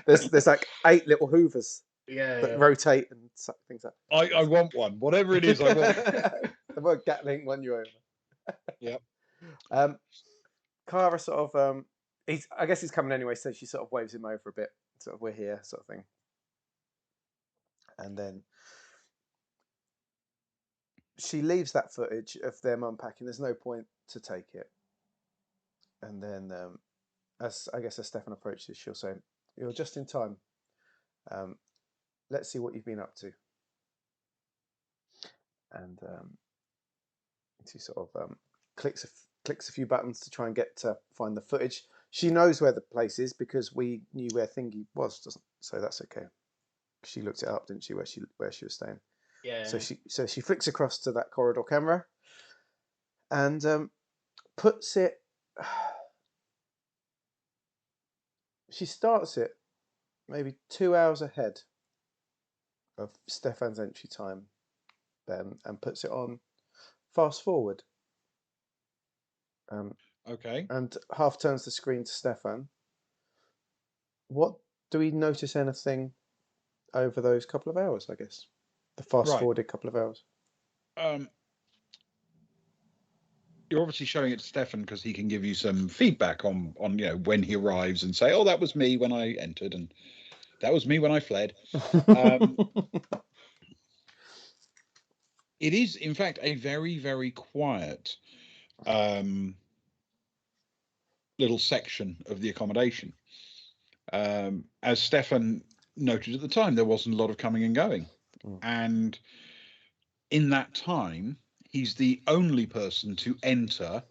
There's like 8 little Hoovers that rotate and suck things up. I want one. Whatever it is, I want. The word Gatling won you over. Yep. Kara sort of I guess he's coming anyway, so she sort of waves him over a bit, sort of we're here, sort of thing. And then she leaves that footage of them unpacking. There's no point to take it. And then, as Stefan approaches, she'll say, "You're just in time. Let's see what you've been up to." And she sort of clicks a few buttons to try and get to find the footage. She knows where the place is because we knew where Thingy was, so that's okay. She looked it up, didn't she, where she was staying? Yeah. So she flicks across to that corridor camera and puts it. She starts it maybe 2 hours ahead of Stefan's entry time, then, and puts it on fast forward. Okay. And half turns the screen to Stefan. What do we notice anything over those couple of hours? I guess the fast forwarded couple of hours. You're obviously showing it to Stefan because he can give you some feedback on when he arrives and say, "Oh, that was me when I entered, and that was me when I fled." It is, in fact, a very, very quiet little section of the accommodation. As Stefan noted at the time, there wasn't a lot of coming and going. And in that time, he's the only person to enter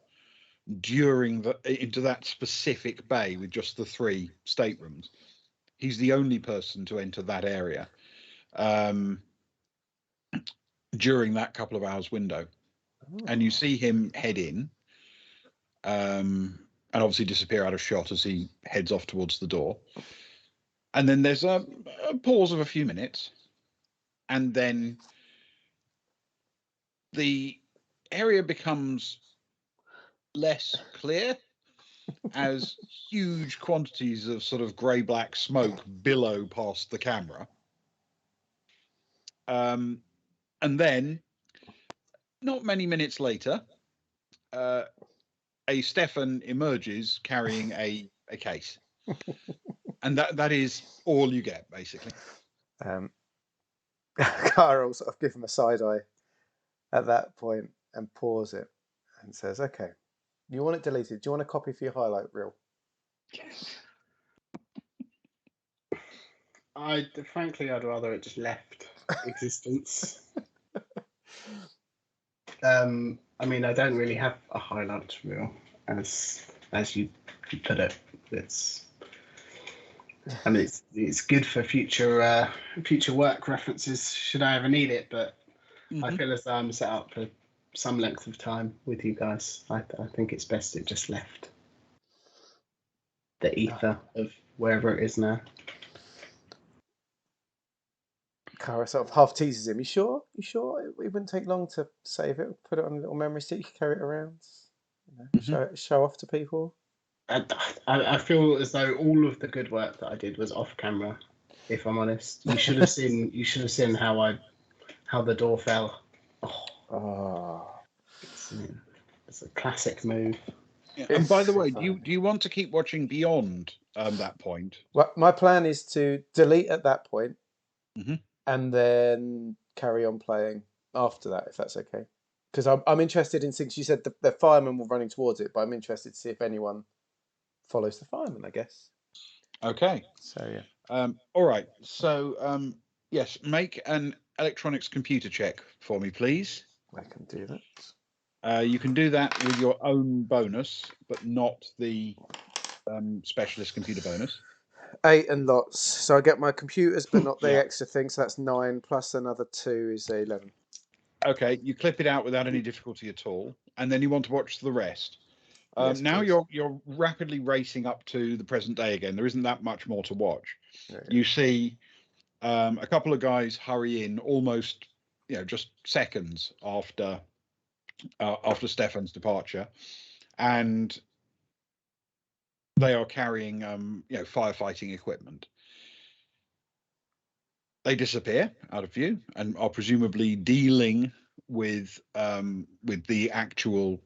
into that specific bay with just the 3 staterooms. He's the only person to enter that area during that couple of hours window. And you see him head in and obviously disappear out of shot as he heads off towards the door. And then there's a pause of a few minutes, and then the area becomes less clear as huge quantities of sort of grey-black smoke billow past the camera. And then, not many minutes later, a Stefan emerges carrying a case. And that is all you get, basically. Kara will sort of give him a side eye at that point and pause it and says, "Okay, you want it deleted? Do you want a copy for your highlight reel?" Frankly, I'd rather it just left existence. I mean, I don't really have a highlight reel, as you put it. It's good for future work references should I ever need it, but I feel as though I'm set up for some length of time with you guys. I think it's best it just left the ether of wherever it is now. Kara sort of half teases him. You sure? It wouldn't take long to save it. Put it on a little memory stick. You can carry it around. Show off to people. I feel as though all of the good work that I did was off camera. If I'm honest, you should have seen. You should have seen how the door fell. It's a classic move. Yeah. And by the way, do you want to keep watching beyond that point? Well, my plan is to delete at that point, Mhm. and then carry on playing after that, if that's okay. Because I'm interested in, since you said the firemen were running towards it, but I'm interested to see if anyone follows the fireman, I guess. Okay. So yeah. All right. So yes, make an electronics computer check for me, please. I can do that. You can do that with your own bonus, but not the specialist computer bonus. 8 and lots. So I get my computers, but not the Yeah. extra thing. So that's 9 plus another 2 is 11. Okay, you clip it out without any difficulty at all, and then you want to watch the rest. Yes, now please. you're rapidly racing up to the present day again. There isn't that much more to watch. Yeah. You see a couple of guys hurry in almost, just seconds after Stefan's departure, and they are carrying firefighting equipment. They disappear out of view and are presumably dealing with the actual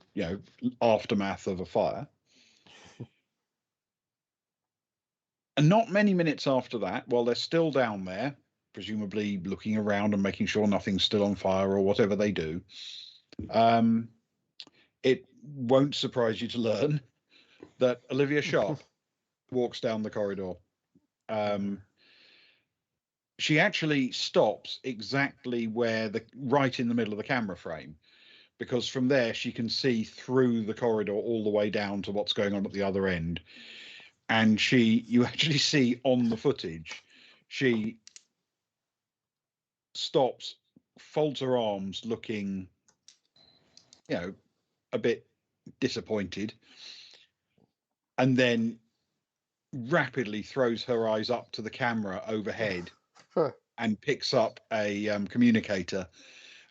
aftermath of a fire. And not many minutes after that, while they're still down there, presumably looking around and making sure nothing's still on fire or whatever they do, it won't surprise you to learn that Olivia Sharp walks down the corridor. She actually stops exactly right in the middle of the camera frame, because from there she can see through the corridor all the way down to what's going on at the other end. And you actually see on the footage, she stops, folds her arms, looking, a bit disappointed, and then rapidly throws her eyes up to the camera overhead and picks up a communicator,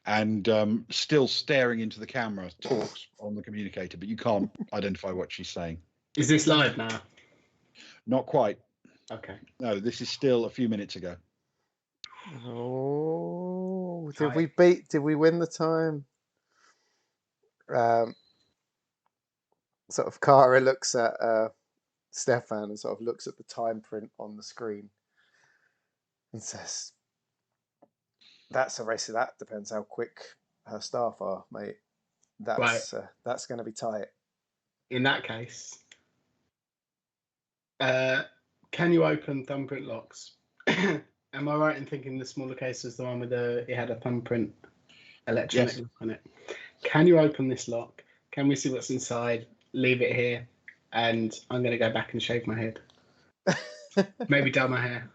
and still staring into the camera, talks on the communicator, but you can't identify what she's saying. Is this live now? Not quite. Okay. No, this is still a few minutes ago. Oh, did we win the time? Sort of Kara looks at Stefan and sort of looks at the time print on the screen and says, "That's a race. That depends how quick her staff are, mate. That's going to be tight." In that case, can you open thumbprint locks? Am I right in thinking the smaller case was the one with it had a thumbprint electronic lock on it? Can you open this lock? Can we see what's inside? Leave it here, and I'm going to go back and shave my head. Maybe dye my hair.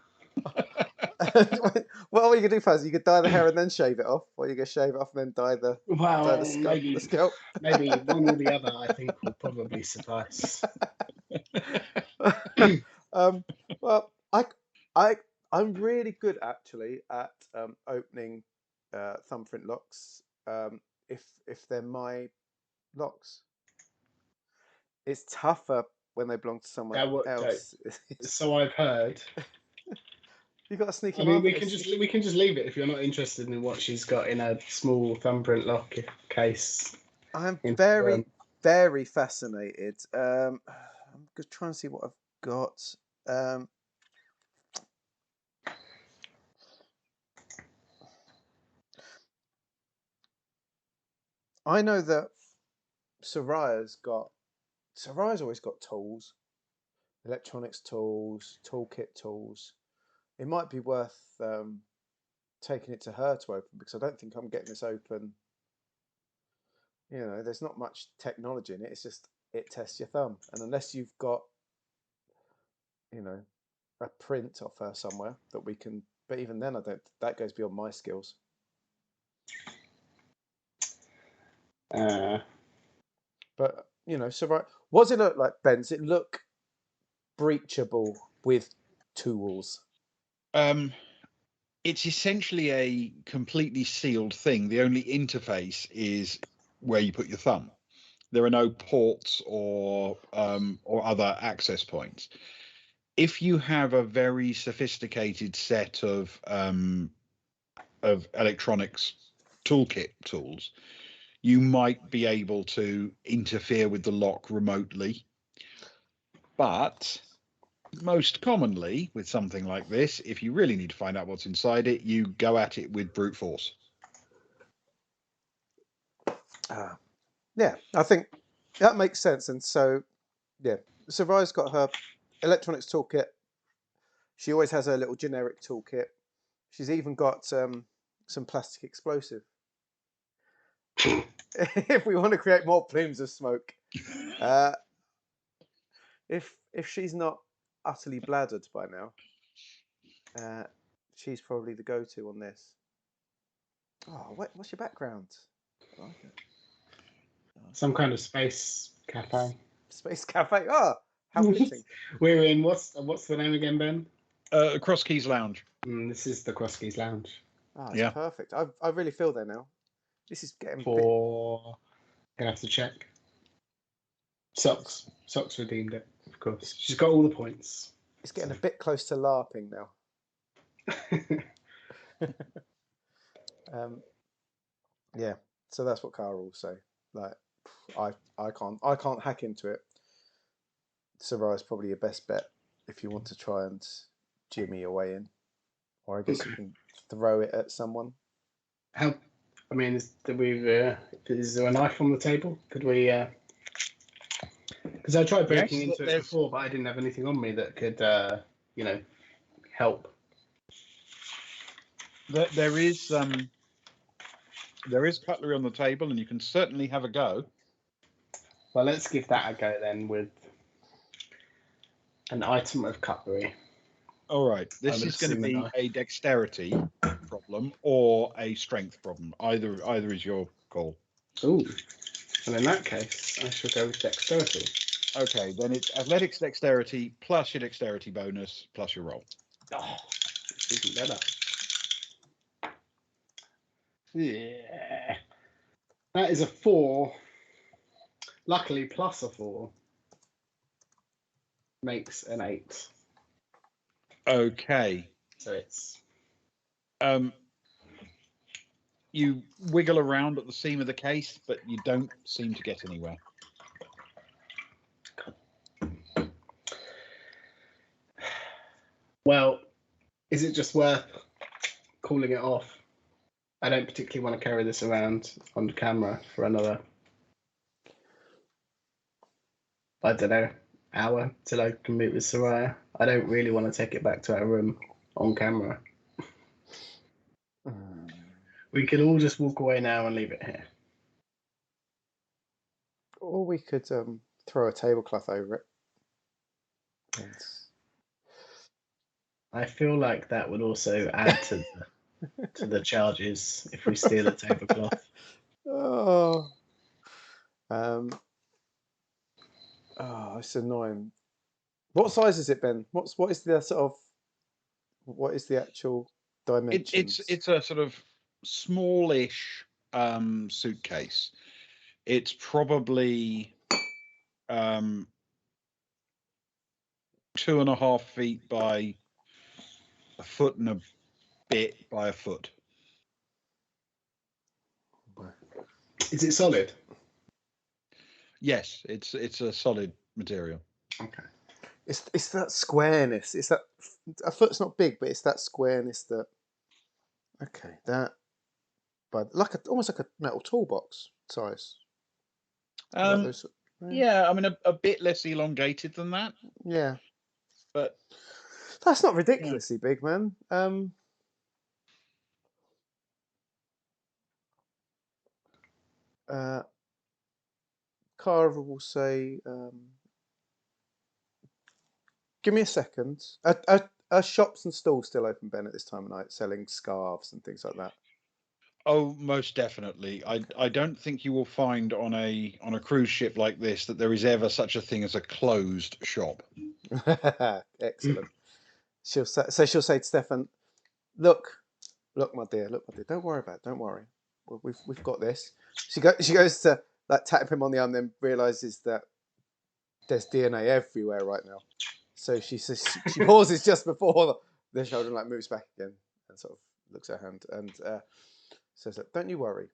What are you gonna do, Faz? You could dye the hair and then shave it off, or you could shave it off and then dye the scalp. Maybe one or the other, I think, will probably suffice. Well, I'm really good actually at opening thumbprint locks. If they're my locks, it's tougher when they belong to someone else. So I've heard. You got a sneaky. I mean, we can just leave it if you're not interested in what she's got in a small thumbprint lock case. I'm very, very fascinated. I'm just trying to see what I've got. I know that Soraya's always got tools, electronics tools, toolkit tools. It might be worth taking it to her to open, because I don't think I'm getting this open. There's not much technology in it. It's just it tests your thumb, and unless you've got, a print of her somewhere that we can. But even then, that goes beyond my skills. But so right, what does it look like, Ben? Does it look breachable with tools? It's essentially a completely sealed thing. The only interface is where you put your thumb. There are no ports or other access points. If you have a very sophisticated set of electronics toolkit tools, you might be able to interfere with the lock remotely. But most commonly with something like this, if you really need to find out what's inside it, you go at it with brute force. Yeah, I think that makes sense. And so, yeah, Saraya's got her electronics toolkit. She always has her little generic toolkit. She's even got some plastic explosive. If we want to create more plumes of smoke. If she's not utterly bladdered by now, she's probably the go-to on this. Oh, what's your background? I like it. Some kind of space cafe. Space cafe. Oh, how fitting. We're in what's the name again, Ben? Cross Keys Lounge. This is the Cross Keys Lounge. Oh, it's perfect. I really feel there now. This is getting Gonna have to check. Socks redeemed it, of course. She's got all the points. It's getting a bit close to LARPing now. Yeah, so that's what Cara will say. Like, I can't hack into it. Saraya's probably your best bet if you want to try and jimmy your way in, or I guess you can throw it at someone. How? I mean, is there a knife on the table? Could we? Because I tried breaking into it before, but I didn't have anything on me that could, help. There is cutlery on the table, and you can certainly have a go. Well, let's give that a go then with an item of cutlery. All right, this is going to be a dexterity problem or a strength problem. Either is your call. Ooh, and in that case, I shall go with dexterity. Okay, then it's athletics dexterity plus your dexterity bonus plus your roll. Oh, it's even better. Yeah, that is a 4. Luckily, plus a 4 makes an 8. Okay. So it's you wiggle around at the seam of the case, but you don't seem to get anywhere. Well, is it just worth calling it off? I don't particularly want to carry this around on the camera for another, I don't know, hour till I can meet with Saraya. I don't really want to take it back to our room on camera. We could all just walk away now and leave it here. Or we could throw a tablecloth over it. I feel like that would also add to the charges if we steal a tablecloth. It's annoying. What size is it, Ben? What is the actual dimensions? It's a sort of smallish suitcase. It's probably 2.5 feet by a foot and a bit by a foot. Is it solid? Yes, it's a solid material. Okay. It's that squareness. It's that a foot's not big, but it's that squareness that. Okay, that. But almost like a metal toolbox size. Yeah, I mean a bit less elongated than that. Yeah, but that's not ridiculously big, man. Carver will say, "Give me a second." Are shops and stalls still open, Ben, at this time of night, selling scarves and things like that? Oh, most definitely. I don't think you will find on a cruise ship like this that there is ever such a thing as a closed shop. Excellent. She'll say to Stefan, "Look, my dear, don't worry about it. Don't worry. We've got this." She goes to like tapping him on the arm, then realizes that there's DNA everywhere right now. So she says she pauses just before the shoulder and like moves back again and sort of looks at her hand and says, "Don't you worry.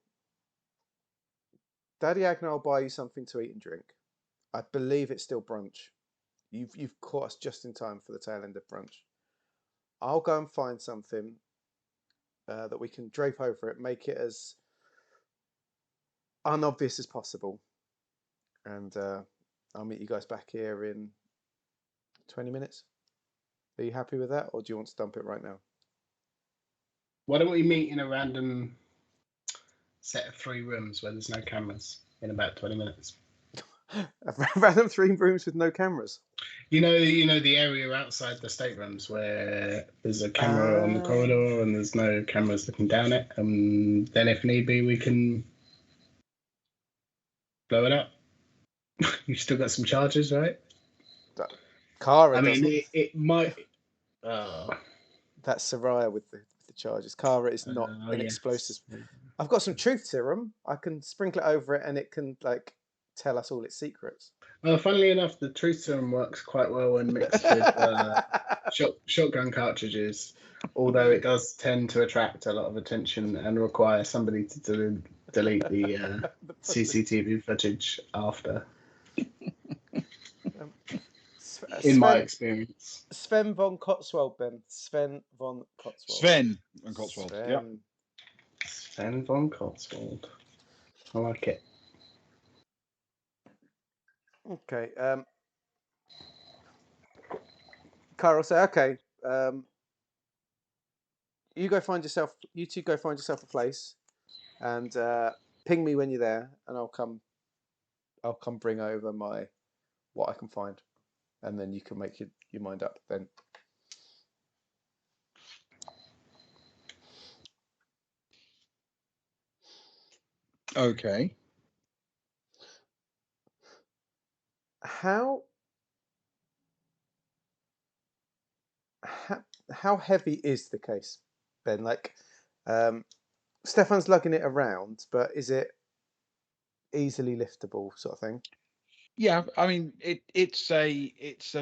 Daddy Agnar will buy you something to eat and drink. I believe it's still brunch. You've caught us just in time for the tail end of brunch. I'll go and find something that we can drape over it, make it as unobvious as possible, and I'll meet you guys back here in 20 minutes. Are you happy with that, or do you want to dump it right now?" Why don't we meet in a random set of 3 rooms where there's no cameras in about 20 minutes? Random 3 rooms with no cameras. You know the area outside the staterooms where there's a camera on the corridor and there's no cameras looking down it. And then, if need be, we can blow it up. You've still got some charges, right? Kara. I mean, it might. That's Soraya with the charges. Kara is not an explosives. I've got some truth serum. I can sprinkle it over it, and it can like tell us all its secrets. Well, funnily enough, the truth serum works quite well when mixed with shotgun cartridges, although it does tend to attract a lot of attention and require somebody to delete the CCTV footage after. In my experience. Sven von Cotswold, Ben. Sven von Cotswold. Sven von Cotswold. Yeah. Sven von Cotswold. I like it. Okay. Carl say, okay. You two go find yourself a place, and ping me when you're there, and I'll come bring over what I can find, and then you can make your mind up then. Okay. How heavy is the case, Ben? Like, Stefan's lugging it around, but is it easily liftable, sort of thing? Yeah, I mean it's a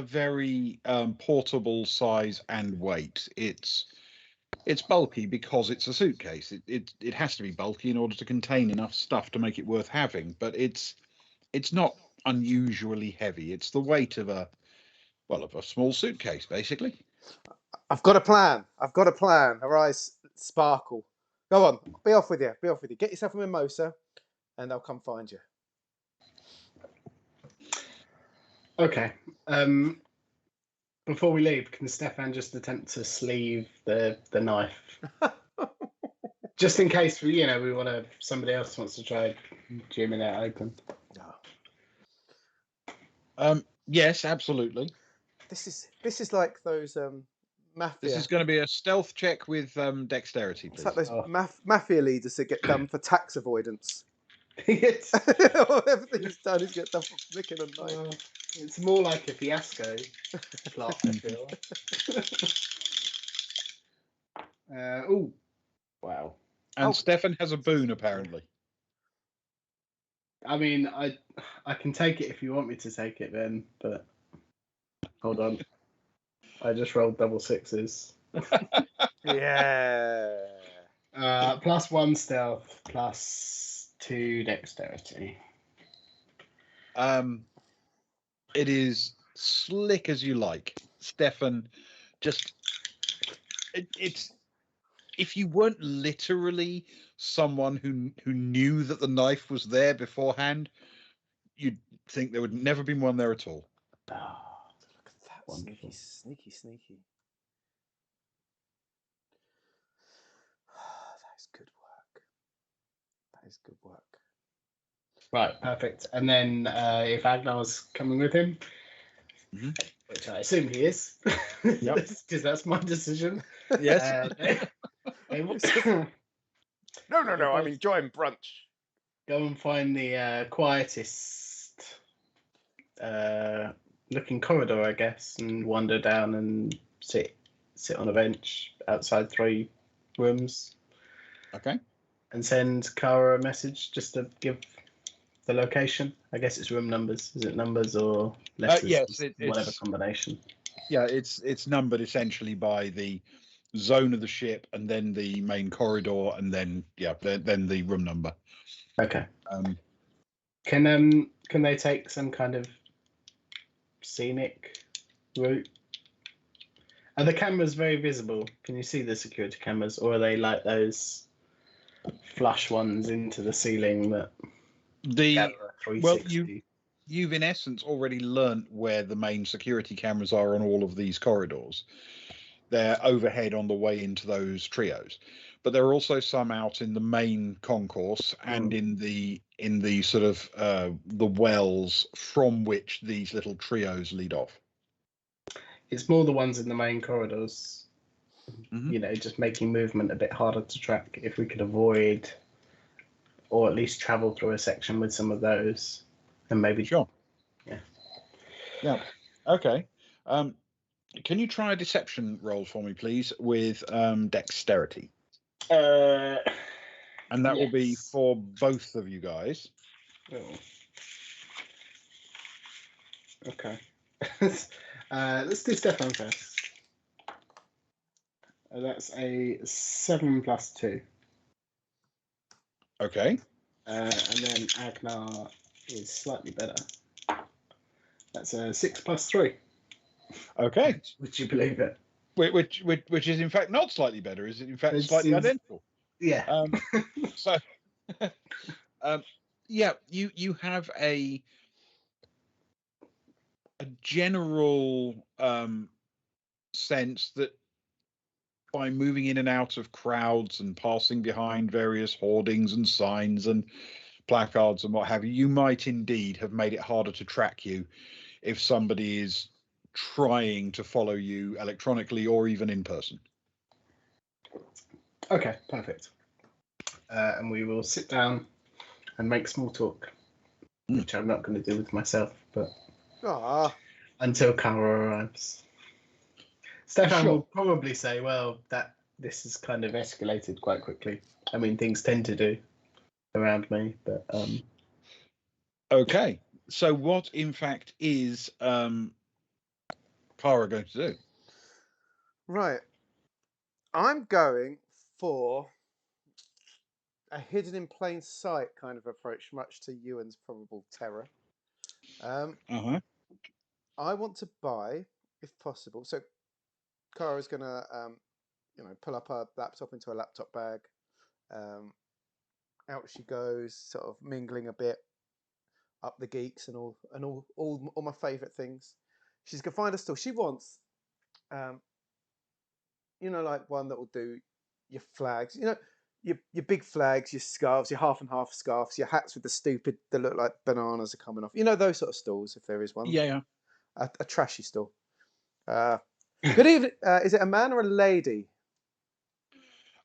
very portable size and weight. It's bulky because it's a suitcase. It has to be bulky in order to contain enough stuff to make it worth having. But it's not unusually heavy. It's the weight of a small suitcase, basically. I've got a plan. Her eyes sparkle. Go on, be off with you. Get yourself a mimosa, and I'll come find you. Okay. Before we leave, can Stefan just attempt to sleeve the knife, just in case we somebody else wants to try jamming it open? Yes, absolutely. This is like those mafia. This is going to be a stealth check with dexterity, please. It's like those mafia leaders that get done for tax avoidance. Yes. Everything he's done is get done for flicking a knife. It's more like a fiasco plot, I feel. Oh, wow. And Stefan has a boon, apparently. I mean, I can take it if you want me to take it then, but hold on. I just rolled double 6s. Yeah. +1 stealth, +2 dexterity. It is slick as you like, Stefan. Just it's if you weren't literally someone who knew that the knife was there beforehand, you'd think there would never been one there at all. Oh, look at that. Wonderful. Sneaky. That is good work. Right, perfect. And then if Agnar's coming with him, which I assume he is, because that's my decision. Yes. No. I'm enjoying brunch. Go and find the quietest looking corridor, I guess, and wander down and sit on a bench outside 3 rooms. Okay. And send Kara a message just to give the location? I guess it's room numbers. Is it numbers or letters? Yes, whatever it's combination. yeah, it's numbered essentially by the zone of the ship, and then the main corridor, and then then the room number. Okay. Can they take some kind of scenic route? Are the cameras very visible? Can you see the security cameras, or are they like those flush ones into the ceiling that gather a 360? You've in essence already learnt where the main security cameras are on all of these corridors. They're overhead on the way into those trios, but there are also some out in the main concourse and in the sort of the wells from which these little trios lead off. It's more the ones in the main corridors. You know, just making movement a bit harder to track. If we could avoid, or at least travel through a section with some of those, and maybe Sure. Yeah. Okay. Can you try a deception roll for me, please, with dexterity? And that will be for both of you guys. Oh. Okay. Let's do Stefan first. That's a 7 plus 2. Okay. And then Agnar is slightly better. That's a 6 plus 3. Okay. Would you believe it? Which is in fact not slightly better. Is it in fact slightly identical? Yeah. So, yeah, you have a general sense that by moving in and out of crowds and passing behind various hoardings and signs and placards and what have you, you might indeed have made it harder to track you if somebody is trying to follow you electronically or even in person. Okay, perfect. And we will sit down and make small talk, which I'm not going to do with myself, but until Kara arrives. Stefan will probably say, well, that this has kind of escalated quite quickly. I mean, things tend to do around me, but... Okay, so what in fact is Kara going to do? Right. I'm going for a hidden in plain sight kind of approach, much to Ewan's probable terror. I want to buy, if possible. So Kara's going to, pull up her laptop into a laptop bag. Out she goes, sort of mingling a bit, up the geeks and all my favourite things. She's going to find a store. She wants, like one that will do your flags. Your big flags, your scarves, your half and half scarves, your hats with the stupid that look like bananas are coming off. Those sort of stalls, if there is one. Yeah. A trashy stall. Good evening. Is it a man or a lady?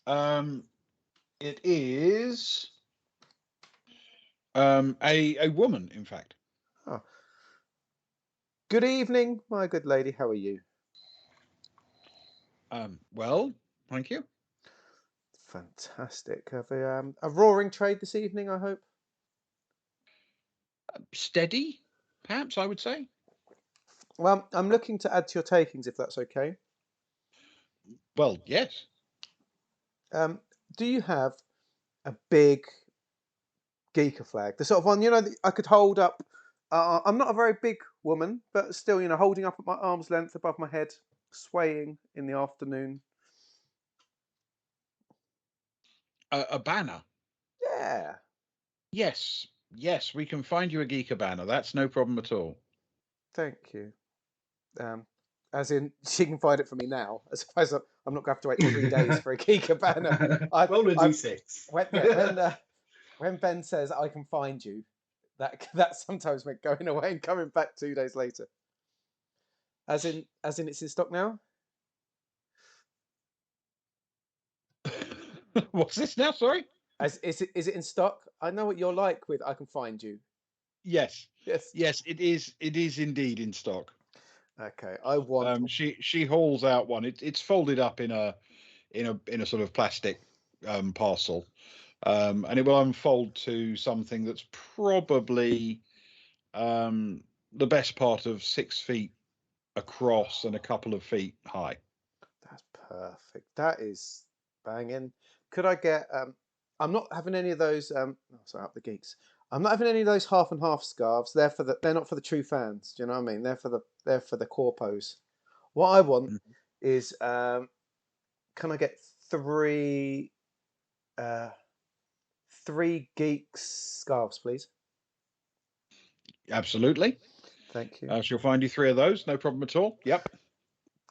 It is a woman, in fact. Oh. Good evening, my good lady. How are you? Well, thank you. Fantastic. Have a roaring trade this evening, I hope. Steady, perhaps I would say. Well, I'm looking to add to your takings, if that's okay. Well, yes. Do you have a big geeker flag? The sort of one, that I could hold up. I'm not a very big woman, but still, holding up at my arm's length above my head, swaying in the afternoon. A banner? Yeah. Yes, we can find you a geeker banner. That's no problem at all. Thank you. As in, she can find it for me now. I suppose I'm not going to have to wait 3 days for a geeker banner. Roll a d6. When Ben says I can find you, that sometimes meant going away and coming back 2 days later. As in it's in stock now? What's this now? Sorry? Is it in stock? I know what you're like with I can find you. Yes, it is indeed in stock. Okay, I want. She hauls out one. It's folded up in a sort of plastic parcel, and it will unfold to something that's probably the best part of 6 feet across and a couple of feet high. That's perfect. That is banging. Could I get? I'm not having any of those. Sorry, up the geeks. I'm not having any of those half and half scarves. They're not for the true fans. Do you know what I mean? They're for the corpos. What I want is, can I get three geeks scarves, please? Absolutely. Thank you. She'll find you 3 of those, no problem at all. Yep.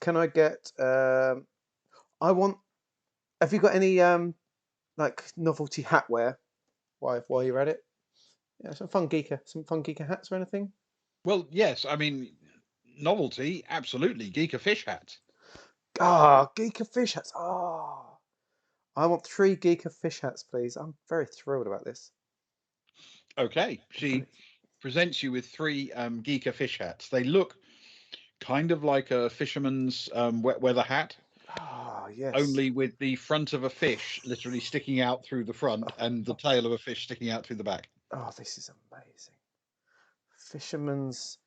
Can I get? I want. Have you got any like novelty hatwear? While you're at it, yeah, some fun geeker hats or anything. Well, yes. I mean, novelty, absolutely. Geeker fish hats. Ah, geeker fish hats. Ah, I want 3 geeker fish hats, please. I'm very thrilled about this. Okay, she presents you with 3 geeker fish hats. They look kind of like a fisherman's wet weather hat. Ah, yes. Only with the front of a fish literally sticking out through the front and the tail of a fish sticking out through the back. Oh, this is amazing. Fisherman's.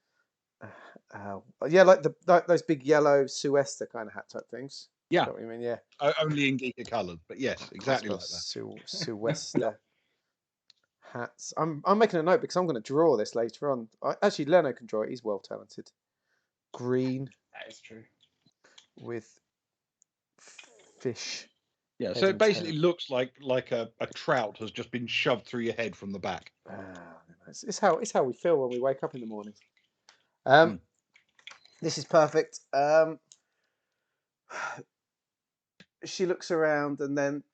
Yeah, like those big yellow Suester kind of hat type things. Yeah. You know what I mean? Yeah. Only in geeker colours, but yes, exactly like that. Suester hats. I'm making a note because I'm going to draw this later on. Actually, Leno can draw it. He's well talented. Green. That is true. With fish. Yeah, so it basically looks like a trout has just been shoved through your head from the back. It's how we feel when we wake up in the morning. This is perfect. She looks around and then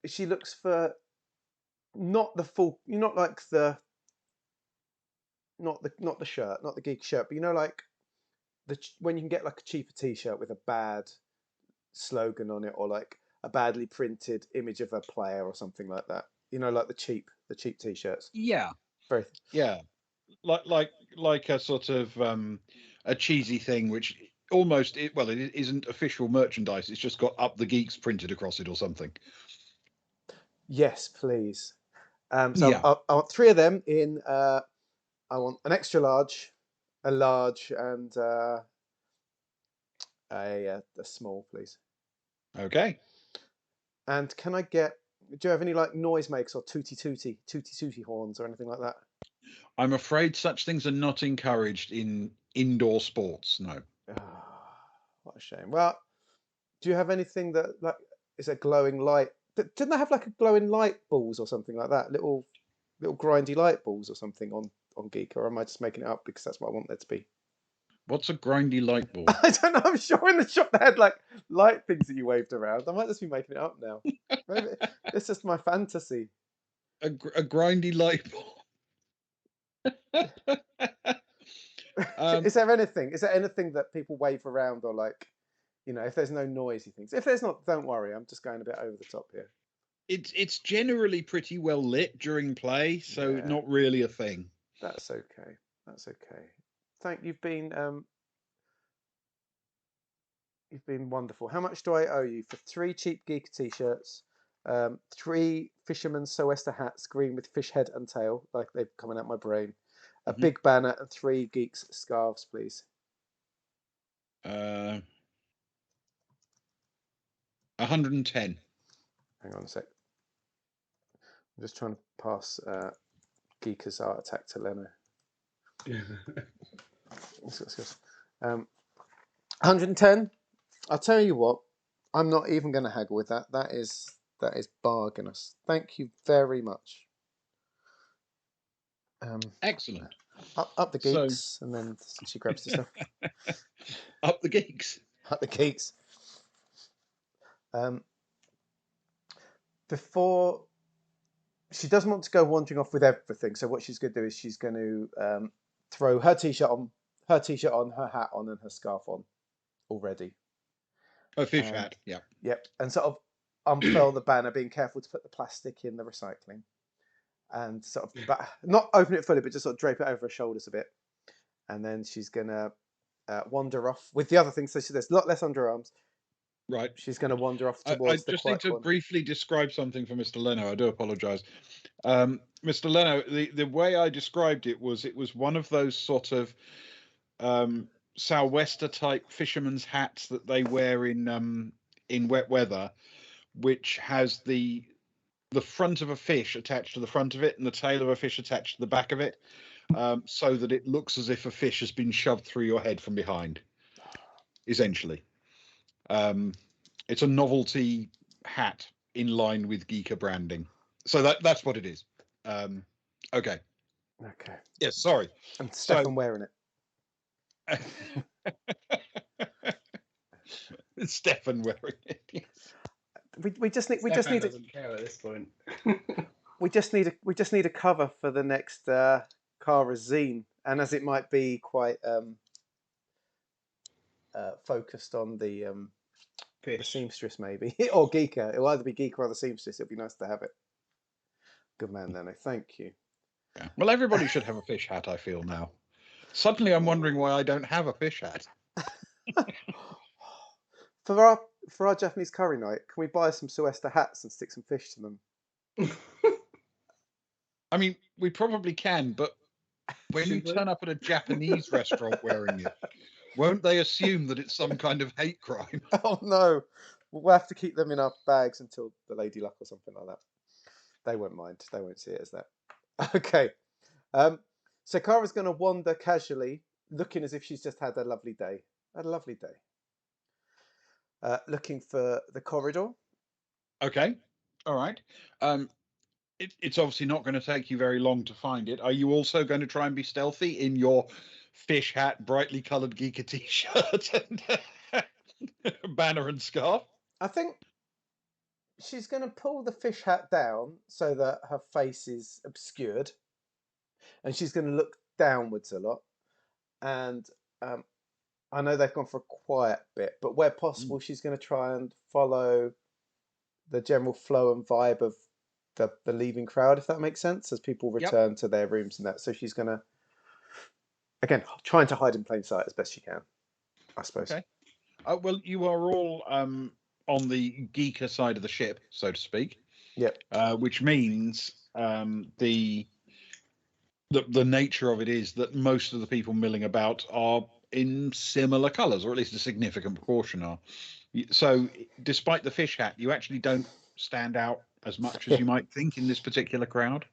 she looks for not the full. You're not like not the shirt, not the geek shirt, but you know, like when you can get like a cheaper T-shirt with a bad slogan on it, or like a badly printed image of a player or something like that. You know, like the cheap T-shirts. Yeah. Very. Yeah. Like a sort of a cheesy thing, which almost it isn't official merchandise. It's just got "Up the Geeks" printed across it or something. Yes, please. So yeah. I want 3 of them in. I want an extra large, a large, and a small, please. Okay. And can I get? Do you have any like noisemakers or tooty horns or anything like that? I'm afraid such things are not encouraged in indoor sports. No. Oh, what a shame. Well, do you have anything that like is a glowing light? Didn't they have like a glowing light balls or something like that? Little grindy light balls or something on Geek, or am I just making it up because that's what I want there to be? What's a grindy light ball? I don't know. I'm sure in the shop they had like light things that you waved around. I might just be making it up now. Maybe it's just my fantasy. A grindy light ball. Is there anything that people wave around, or like, you know, if there's no noisy things? If there's not, don't worry. I'm just going a bit over the top here. It's generally pretty well lit during play, so not really a thing. That's okay. You've been wonderful. How much do I owe you for 3 cheap geek T-shirts, 3 fisherman's Suester hats, green with fish head and tail, like they're coming out my brain, a big banner, and 3 geeks scarves, please? 110. Hang on a sec. I'm just trying to pass Geeker's Art Attack to Leno. 110. I'll tell you what. I'm not even going to haggle with that. That is bargainous. Thank you very much. Excellent. Up the geeks, and then she grabs the stuff. Up the geeks. Up the geeks. Before she doesn't want to go wandering off with everything, so what she's going to do is she's going to throw her t-shirt on, her hat on, and her scarf on already. A fish hat, yeah. Yep, and sort of unfurl the banner, being careful to put the plastic in the recycling, and sort of not open it fully, but just sort of drape it over her shoulders a bit, and then she's gonna wander off with the other things. So there's a lot less underarms. Right. She's going to wander off I towards the just need quiet to corner. briefly describe something for Mr. Leno. I do apologise. Mr. Leno, the way I described it was one of those sort of sou'wester type fisherman's hats that they wear in wet weather, which has the front of a fish attached to the front of it and the tail of a fish attached to the back of it, so that it looks as if a fish has been shoved through your head from behind, essentially. It's a novelty hat in line with Geeker branding. So that's what it is. Okay. Okay. Yes, sorry. And Stefan wearing it. Stefan wearing it. Yes. We just need doesn't care at this point. we just need a cover for the next Kara zine, and as it might be quite focused on the seamstress, maybe, or Geeker. It'll either be Geeker or the seamstress. It'd be nice to have it. Good man, Leno. Thank you. Yeah. Well, everybody should have a fish hat, I feel now. Suddenly I'm wondering why I don't have a fish hat. For our Japanese curry night, can we buy some Suesta hats and stick some fish to them? I mean, we probably can, but when you turn up at a Japanese restaurant wearing it, won't they assume that it's some kind of hate crime? Oh no, we'll have to keep them in our bags until the Lady Luck or something like that. They won't mind. They won't see it as that. Okay. So Kara's going to wander casually, looking as if she's just had a lovely day. Had a lovely day. Looking for the corridor. Okay. All right. It's obviously not going to take you very long to find it. Are you also going to try and be stealthy in your fish hat, brightly coloured Geeker t-shirt, and banner and scarf? I think she's going to pull the fish hat down so that her face is obscured, and she's going to look downwards a lot. And I know they've gone for a quiet bit, but where possible, she's going to try and follow the general flow and vibe of the leaving crowd, if that makes sense, as people return to their rooms and that. So she's going to, again, trying to hide in plain sight as best she can, I suppose. Okay. Well, you are all on the Geeker side of the ship, so to speak. Yep. Which means the nature of it is that most of the people milling about are in similar colours, or at least a significant proportion are. So, despite the fish hat, you actually don't stand out as much as you might think in this particular crowd.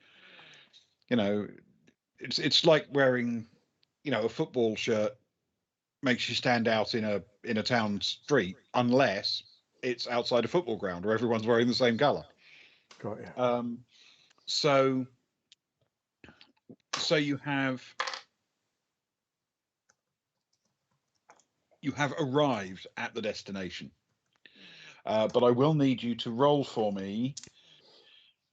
You know, it's like wearing, a football shirt makes you stand out in a town street, unless it's outside a football ground where everyone's wearing the same colour. Got you. So you have arrived at the destination, but I will need you to roll for me.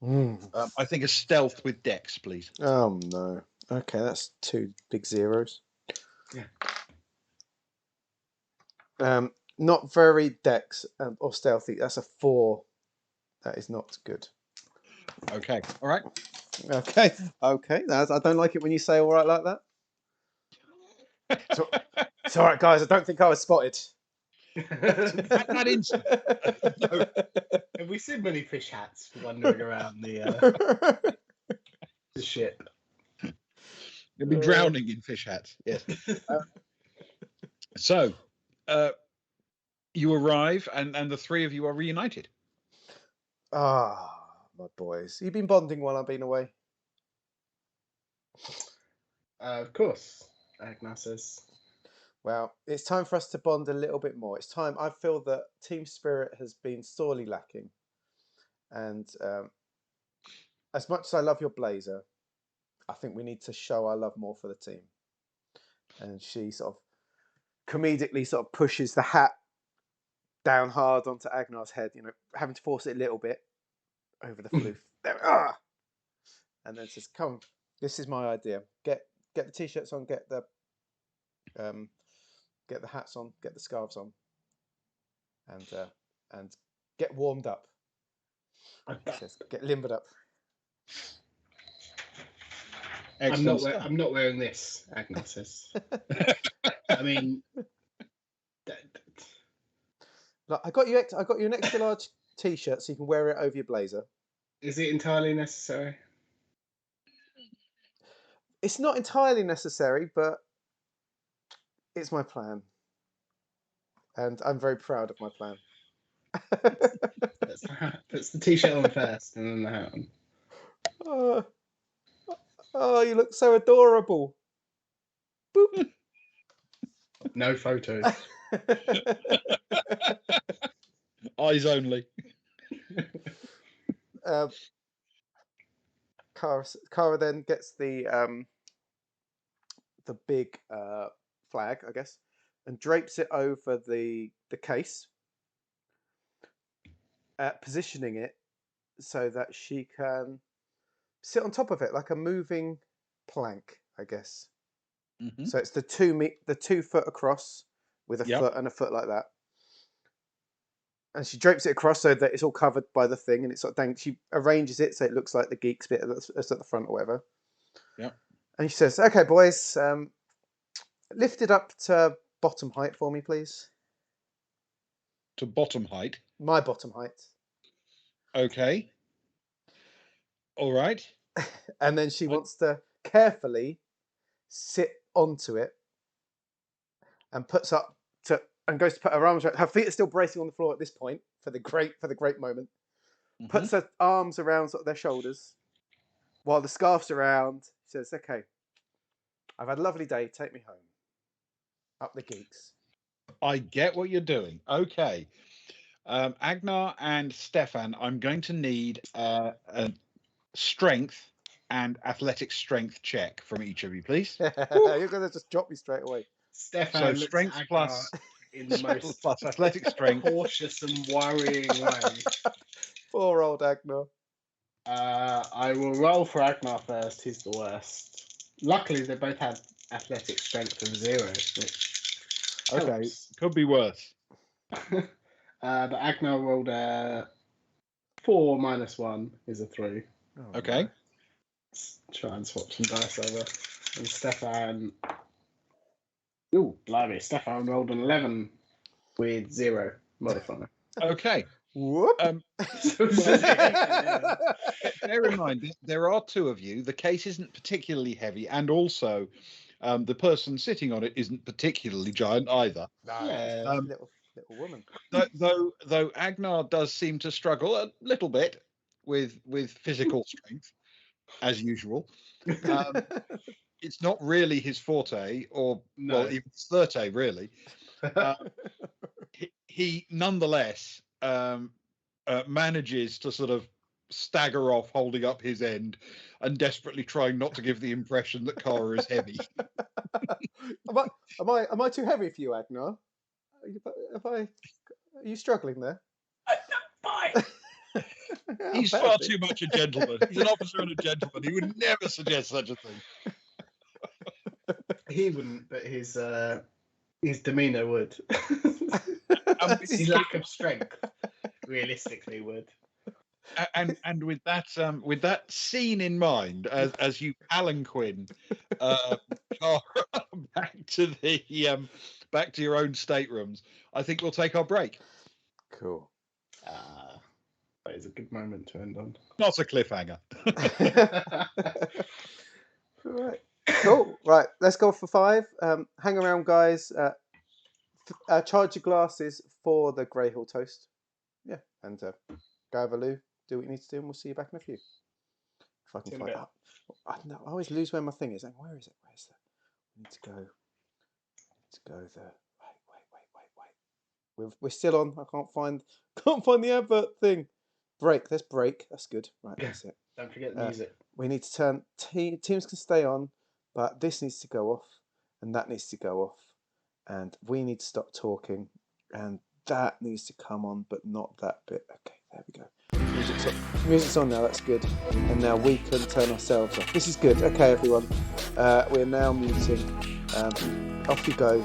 I think a stealth with dex, please. Oh no. Okay, that's 2 big zeros. Yeah. Not very dex or stealthy. That's a 4. That is not good. Okay. All right. Okay. I don't like it when you say all right like that. It's all right, guys. I don't think I was spotted. That instant. No. Have we seen many fish hats wandering around the ship? You'll be drowning in fish hats. Yes. So, you arrive, and the three of you are reunited. Ah, my boys. You've been bonding while I've been away. Of course, Agnar says. Well, it's time for us to bond a little bit more. It's time. I feel that team spirit has been sorely lacking. And as much as I love your blazer, I think we need to show our love more for the team. And she sort of comedically sort of pushes the hat down hard onto Agnar's head, having to force it a little bit over the floof. There, and then says, "Come, this is my idea. Get the t-shirts on, get the hats on, get the scarves on, and get warmed up." He says, "Get limbered up." I'm not wearing this, Agnar says. I mean, Like, I got you an extra large T-shirt so you can wear it over your blazer. Is it entirely necessary? It's not entirely necessary, but it's my plan, and I'm very proud of my plan. Puts the T-shirt on first, and then the hat on. Oh, you look so adorable. Boop. No photos. Eyes only. Kara then gets the big flag, I guess, and drapes it over the case, positioning it so that she can sit on top of it like a moving plank, I guess. Mm-hmm. So it's the 2 foot across with a foot and a foot like that. And she drapes it across so that it's all covered by the thing, and it's sort of she arranges it so it looks like the geeks bit that's at the front or whatever. Yeah. And she says, "Okay, boys, lift it up to bottom height for me, please." To bottom height. My bottom height. Okay. All right. And then she wants to carefully sit onto it and goes to put her arms around. Her feet are still bracing on the floor at this point for the great moment. Mm-hmm. Puts her arms around sort of their shoulders while the scarf's around. She says, "Okay, I've had a lovely day. Take me home. Up the geeks." I get what you're doing. Okay. Agnar and Stefan, I'm going to need a strength and athletic strength check from each of you, please. You're going to just drop me straight away. Stefan, so strength plus in the most plus athletic strength, cautious and worrying way. Poor old Agnar. I will roll for Agnar first. He's the worst. Luckily, they both have athletic strength of 0, which helps. Could be worse. But Agnar rolled a 4 minus 1 is a 3. Oh, okay. Let's try and swap some dice over. And Stefan. Ooh, blimey. Stefan rolled an 11 with 0 modifier. Okay. Whoop. Bear in mind, there are 2 of you. The case isn't particularly heavy, and also the person sitting on it isn't particularly giant either. No, little woman. Though Agnar does seem to struggle a little bit with physical strength, as usual. It's not really his forte, or well, even forte really. He nonetheless manages to sort of stagger off, holding up his end and desperately trying not to give the impression that Kara is heavy. Am I too heavy for you, Agnar? Are you struggling there? He's far too much a gentleman. He's an officer and a gentleman. He would never suggest such a thing. He wouldn't, but his demeanour would. His lack of strength, realistically, would. And with that scene in mind, as you palanquin Kara back to your own staterooms, I think we'll take our break. Cool. That is a good moment to end on. Not a cliffhanger. Right. Cool. Right. Let's go for 5. Hang around, guys. Charge your glasses for the Grey Hill toast. Yeah. And go have a loo. Do what you need to do, and we'll see you back in a few. If I can find out. I always lose where my thing is. Where is it? Where's the? We need to go. There. Wait. We're still on. I can't find the advert thing. Break. There's break. That's good. Right. That's it. Don't forget the music. We need to turn. Teams can stay on, but this needs to go off, and that needs to go off, and we need to stop talking, and that needs to come on, but not that bit. Okay. There we go. Music's on now, that's good. And now we can turn ourselves off. This is good. Okay, everyone. We're now muting. Off you go.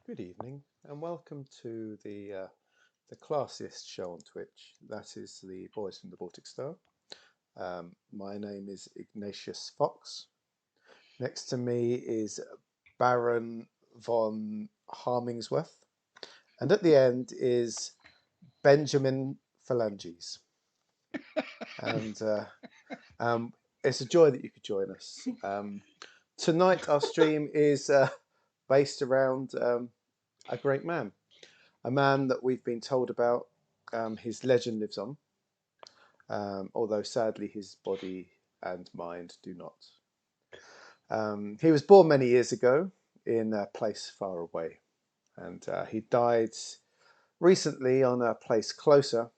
Good evening, and welcome to the classiest show on Twitch. That is the Boys from the Baltic Star. My name is Ignatius Fox. Next to me is Baron von Harmingsworth, and at the end is Benjamin Phalanges. And it's a joy that you could join us. Tonight, our stream is based around a great man, a man that we've been told about. His legend lives on, although sadly his body and mind do not. He was born many years ago in a place far away, and he died recently on a place closer,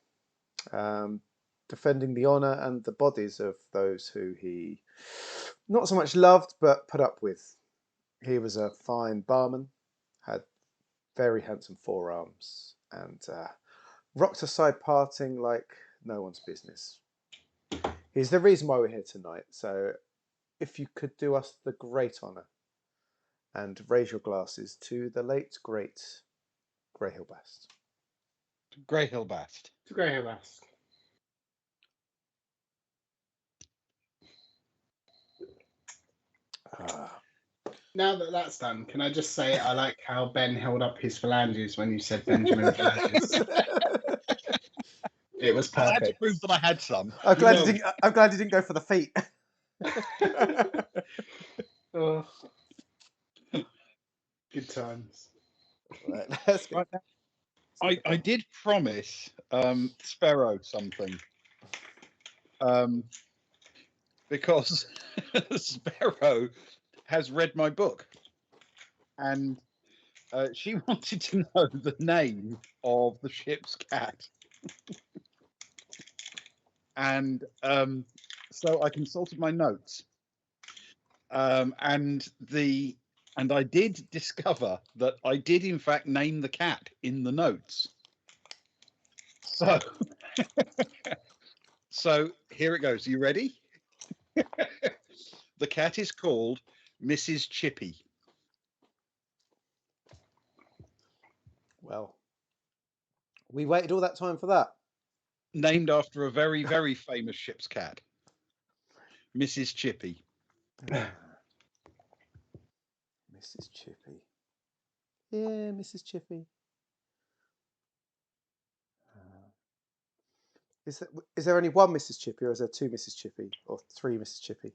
defending the honour and the bodies of those who he not so much loved but put up with. He was a fine barman, had very handsome forearms, and rocked a side parting like no one's business. He's the reason why we're here tonight, so if you could do us the great honour and raise your glasses to the late, great Greyhill Bast. Greyhill Bast. To Greyhill Bast. Now that that's done, can I just say I like how Ben held up his phalanges when you said Benjamin Phalanges. It was I had to perfect. prove that I had some. I'm glad he didn't go for the feet. Oh. Good times. Right, let's go. I did promise Sparrow something. Because Sparrow has read my book, and she wanted to know the name of the ship's cat. And so I consulted my notes, and I did discover that I did in fact name the cat in the notes. So, so here it goes. Are you ready? The cat is called Mrs. Chippy. Well, we waited all that time for that. Named after a very, very famous ship's cat, Mrs. Chippy. Mrs. Chippy. Yeah, Mrs. Chippy. Is there only one Mrs. Chippy, or is there two Mrs. Chippy, or three Mrs. Chippy?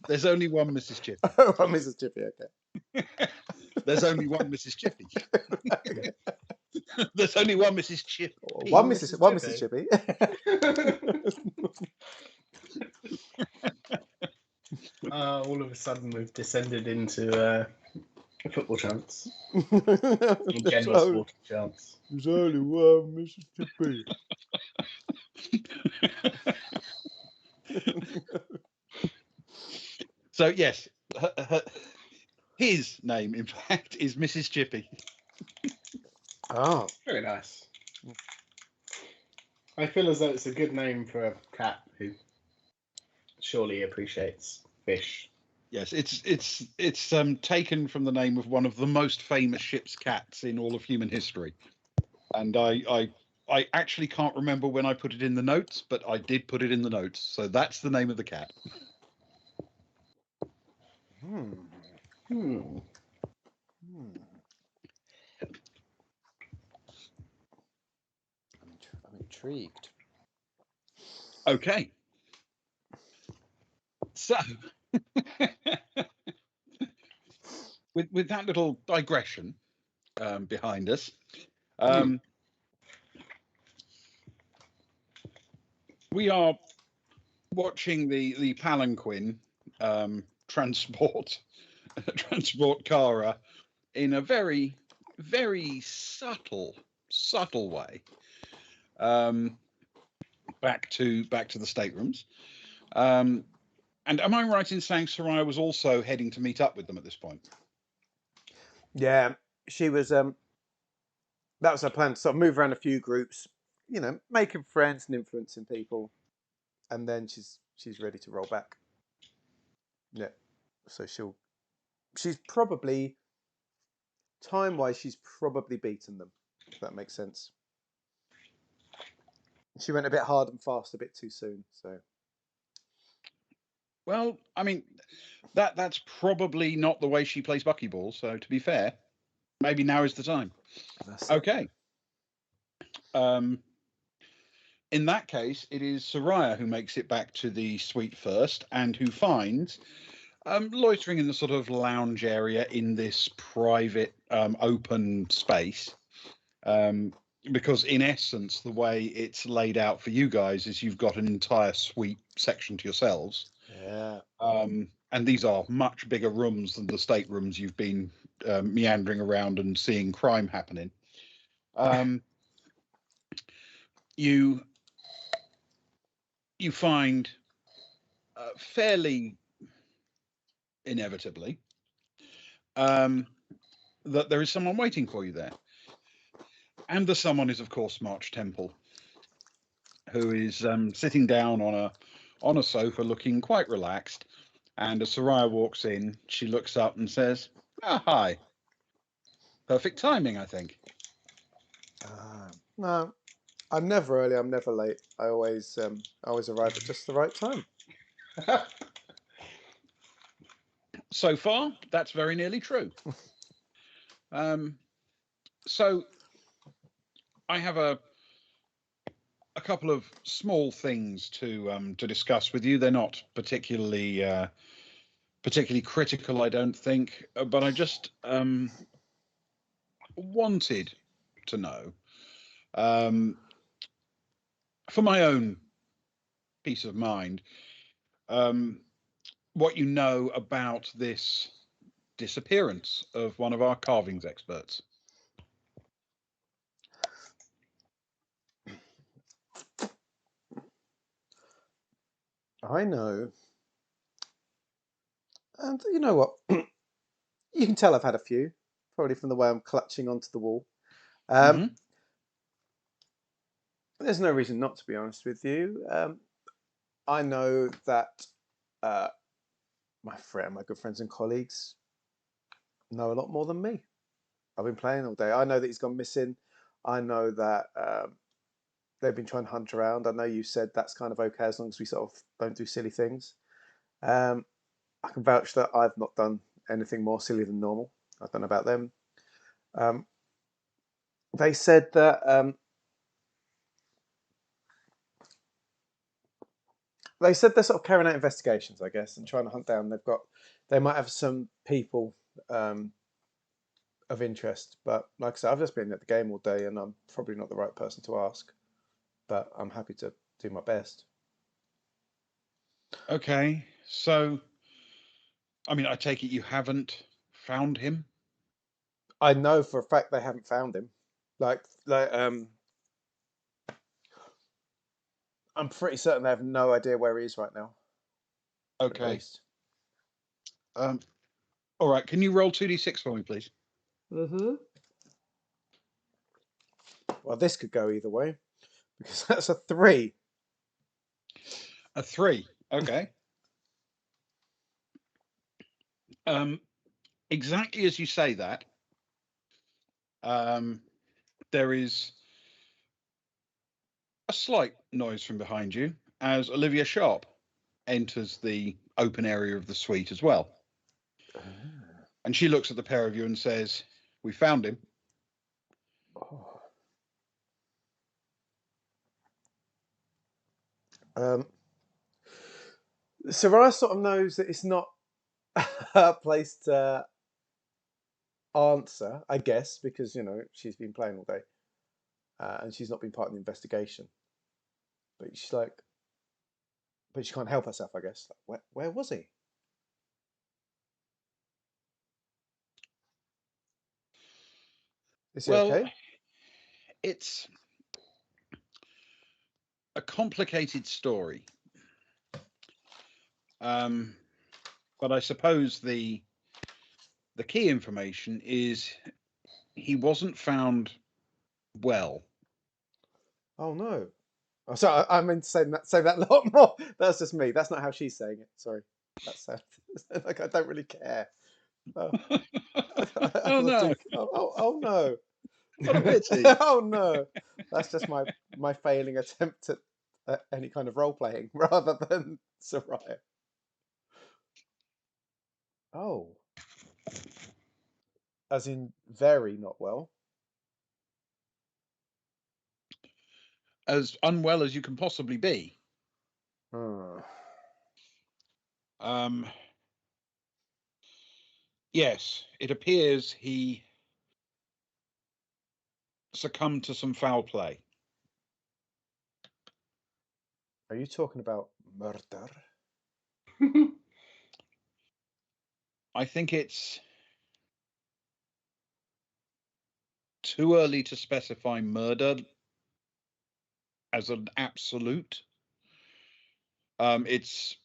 There's only one Mrs. Chippy. One Mrs. Chippy, okay. There's only one Mrs. Chippy. Okay. There's only one Mrs. Chippy. One Mrs. Chippy. All of a sudden, we've descended into football chants. General sporting chants. There's only one Mrs. Chippy. So yes, his name, in fact, is Mrs. Chippy. Oh, very nice. I feel as though it's a good name for a cat who surely appreciates fish. Yes, it's taken from the name of one of the most famous ship's cats in all of human history, and I actually can't remember when I put it in the notes, but I did put it in the notes, so that's the name of the cat. I'm intrigued. Okay. So, with that little digression behind us, we are watching the palanquin transport Kara in a very, very subtle way back to the staterooms. And am I right in saying Soraya was also heading to meet up with them at this point? Yeah, she was. That was her plan to sort of move around a few groups, you know, making friends and influencing people, and then she's ready to roll back. Yeah. So she's probably, time-wise, she's probably beaten them, if that makes sense. She went a bit hard and fast a bit too soon, so. Well, I mean, that's probably not the way she plays buckyball. So to be fair, maybe now is the time. Okay. In that case, it is Soraya who makes it back to the suite first, and who finds loitering in the sort of lounge area in this private open space. Because in essence, the way it's laid out for you guys is you've got an entire suite section to yourselves. Yeah. And these are much bigger rooms than the staterooms you've been meandering around and seeing crime happening. You find fairly inevitably that there is someone waiting for you there. And the someone is, of course, March Temple, who is sitting down on a sofa looking quite relaxed. And as Soraya walks in, she looks up and says, hi. Perfect timing, I think. No, I'm never early, I'm never late. I always arrive at just the right time. So far, that's very nearly true. So I have a couple of small things to discuss with you. They're not particularly critical, I don't think, but I just wanted to know, for my own peace of mind, what you know about this disappearance of one of our carvings experts. I know. And you know what? You can tell I've had a few, probably from the way I'm clutching onto the wall. There's no reason not to be honest with you. I know that my good friends and colleagues know a lot more than me. I've been playing all day. I know that he's gone missing. I know that they've been trying to hunt around. I know you said that's kind of okay as long as we sort of don't do silly things. I can vouch that I've not done anything more silly than normal. I don't know about them. They said that they're sort of carrying out investigations, I guess, and trying to hunt down. They might have some people of interest, but like I said, I've just been at the game all day, and I'm probably not the right person to ask. But I'm happy to do my best. Okay, so, I mean, I take it you haven't found him? I know for a fact they haven't found him. I'm pretty certain they have no idea where he is right now. Okay. All right, can you roll 2d6 for me, please? Well, this could go either way, because that's a 3. A 3, okay. Exactly as you say that, there is a slight noise from behind you as Olivia Sharp enters the open area of the suite as well. And she looks at the pair of you and says, "We found him." Sarah sort of knows that it's not her place to answer, I guess, because she's been playing all day, and she's not been part of the investigation. But she's like, but she can't help herself, I guess. Like, where was he? Is he okay? It's a complicated story. But I suppose the key information is he wasn't found well. Oh no! Oh, sorry, I meant to say that a lot more. That's just me. That's not how she's saying it. Sorry. That sounds like I don't really care. Oh, Oh no! oh no! What a pity! Oh no! That's just my failing attempt at any kind of role playing rather than Soraya. Oh, as in very not well. As unwell as you can possibly be. Hmm. Yes, it appears he succumbed to some foul play. Are you talking about murder? I think it's too early to specify murder as an absolute. It's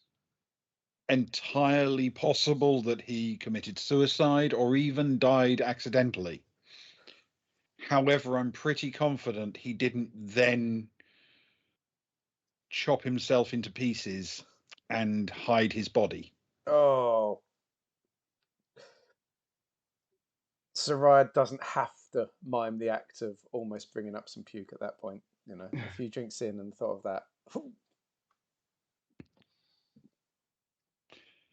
entirely possible that he committed suicide or even died accidentally. However, I'm pretty confident he didn't then chop himself into pieces and hide his body. Oh, Soraya doesn't have to mime the act of almost bringing up some puke at that point. You know, a few drinks in and thought of that.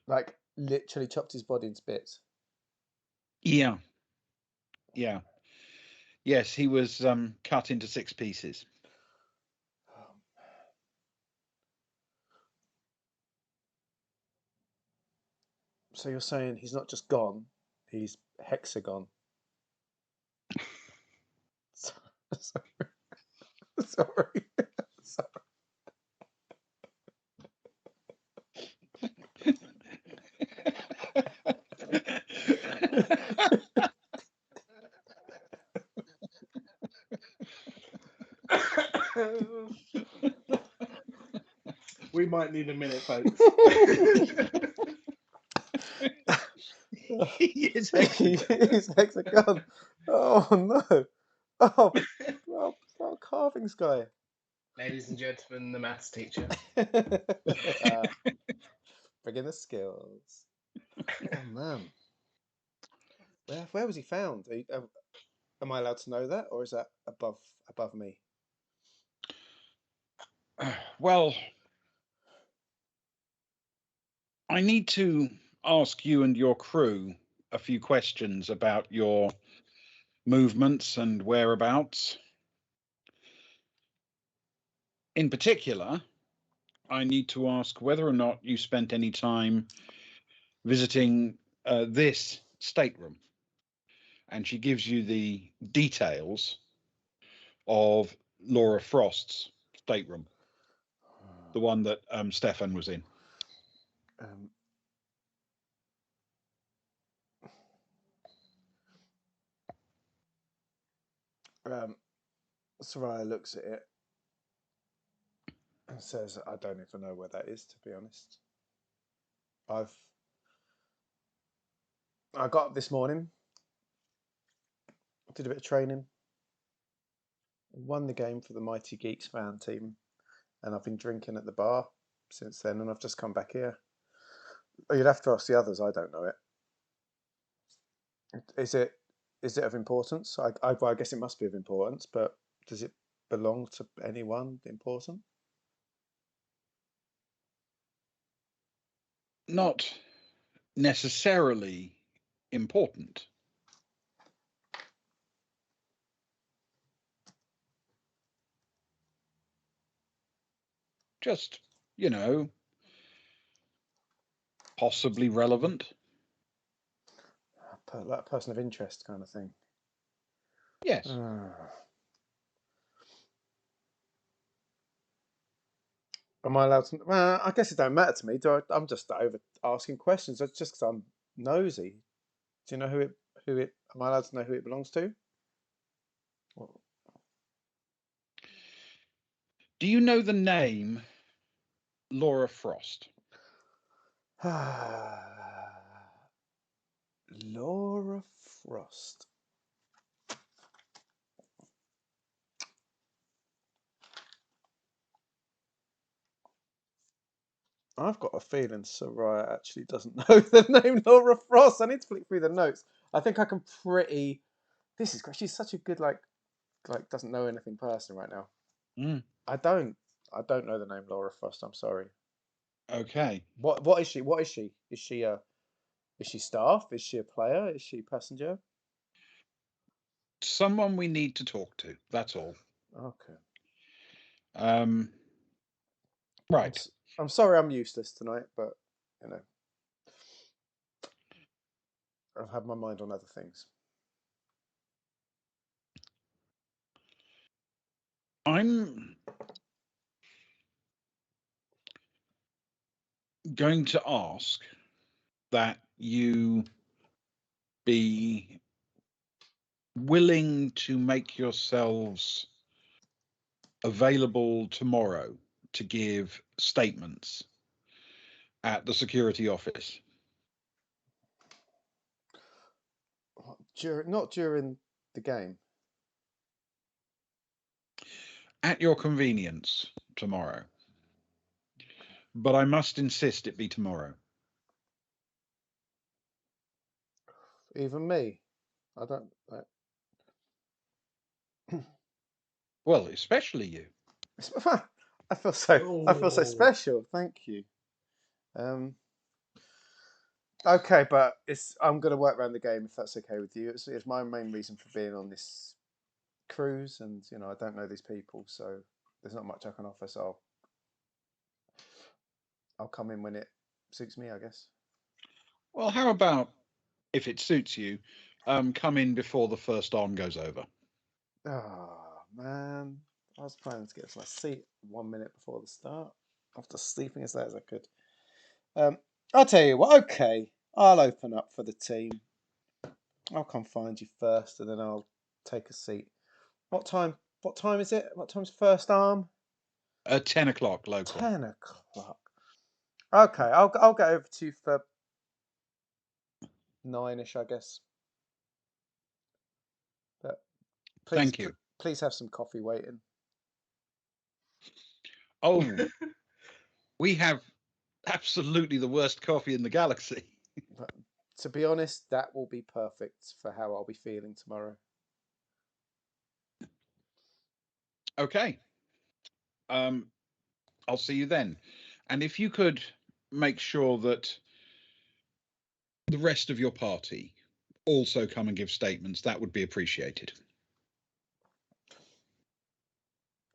Like literally chopped his body into bits. Yeah. Yeah. Yes, he was cut into 6 pieces. So you're saying he's not just gone, he's hexagon. Sorry. Sorry. Sorry. We might need a minute, folks. He's hexagon. He's hexagon. Oh no. Oh, carvings guy. Ladies and gentlemen, the maths teacher. Bring in the skills. Oh man. Where was he found? Am I allowed to know that, or is that above me? Well, I need to ask you and your crew a few questions about your movements and whereabouts. In particular, I need to ask whether or not you spent any time visiting this stateroom. And she gives you the details of Laura Frost's stateroom, the one that Stefan was in. Soraya looks at it and says, "I don't even know where that is, to be honest. I got up this morning, did a bit of training, won the game for the Mighty Geeks fan team, and I've been drinking at the bar since then, and I've just come back here. You'd have to ask the others. I don't know it. Is it of importance? I guess it must be of importance, but does it belong to anyone important? Not necessarily important. Just, possibly relevant. Like a person of interest kind of thing. Yes. Am I allowed to? Well, I guess it don't matter to me. I'm just over asking questions. It's just because I'm nosy. Do you know who it? Am I allowed to know who it belongs to? Do you know the name Laura Frost? Laura Frost. I've got a feeling Soraya actually doesn't know the name Laura Frost. I need to flick through the notes. I think I can pretty. This is great. She's such a good like doesn't know anything person right now. Mm. I don't know the name Laura Frost. I'm sorry. Okay. What is she? What is she? Is she staff? Is she a player? Is she passenger? Someone we need to talk to. That's all. Okay. Right. I'm sorry I'm useless tonight, but you know, I've had my mind on other things. I'm going to ask that you be willing to make yourselves available tomorrow to give statements at the security office. Not during the game. At your convenience tomorrow. But I must insist it be tomorrow. Even me. I don't. Well, especially you. I feel so special. Thank you. Okay, but I'm going to work around the game if that's okay with you. It's my main reason for being on this cruise, and you know I don't know these people, so there's not much I can offer. So I'll come in when it suits me, I guess. Well, how about, if it suits you, come in before the first arm goes over? Oh man, I was planning to get to my seat 1 minute before the start, after sleeping as late as I could. I'll tell you what. Okay, I'll open up for the team. I'll come find you first, and then I'll take a seat. What time? What time is it? What time's first arm? 10 o'clock local. 10 o'clock. Okay, I'll get over to you for 9ish, I guess. But please, Thank you. Please have some coffee waiting. Oh, we have absolutely the worst coffee in the galaxy. But to be honest, that will be perfect for how I'll be feeling tomorrow. Okay. I'll see you then. And if you could make sure that the rest of your party also come and give statements, that would be appreciated.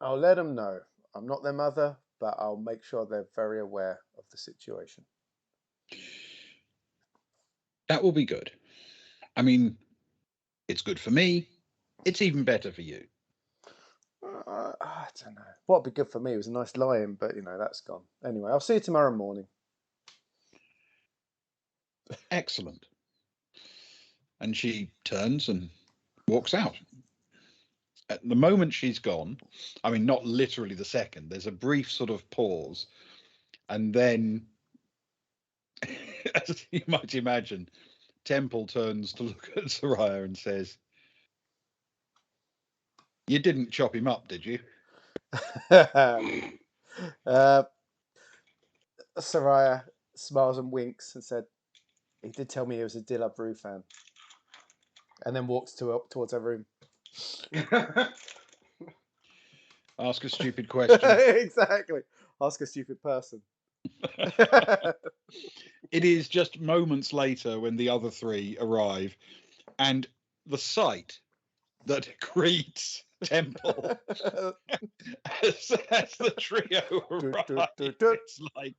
I'll let them know. I'm not their mother, but I'll make sure they're very aware of the situation. That will be good. I mean, it's good for me. It's even better for you. I don't know. What'd be good for me was a nice lie-in, but you know that's gone. Anyway, I'll see you tomorrow morning. Excellent. And she turns and walks out. At the moment she's gone, I mean, not literally the second, there's a brief sort of pause. And then, as you might imagine, Temple turns to look at Soraya and says, "You didn't chop him up, did you?" Soraya smiles and winks and said, "He did tell me he was a Dilla Brew fan," and then walks towards her room. Ask a stupid question. Exactly. Ask a stupid person. It is just moments later when the other three arrive, and the sight that greets Temple as the trio arrive, it's like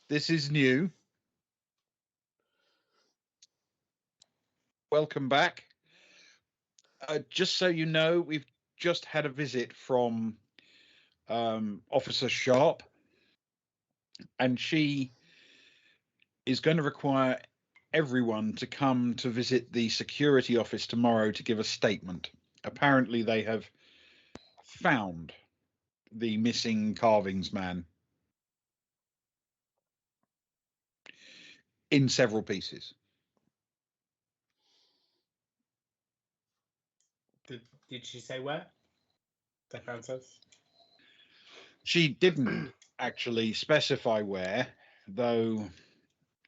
this is new. Welcome back. Just so you know, we've just had a visit from Officer Sharp, and she is going to require everyone to come to visit the security office tomorrow to give a statement. Apparently, they have found the missing carvings man in several pieces. Did she say where? Stefan says. She didn't actually specify where, though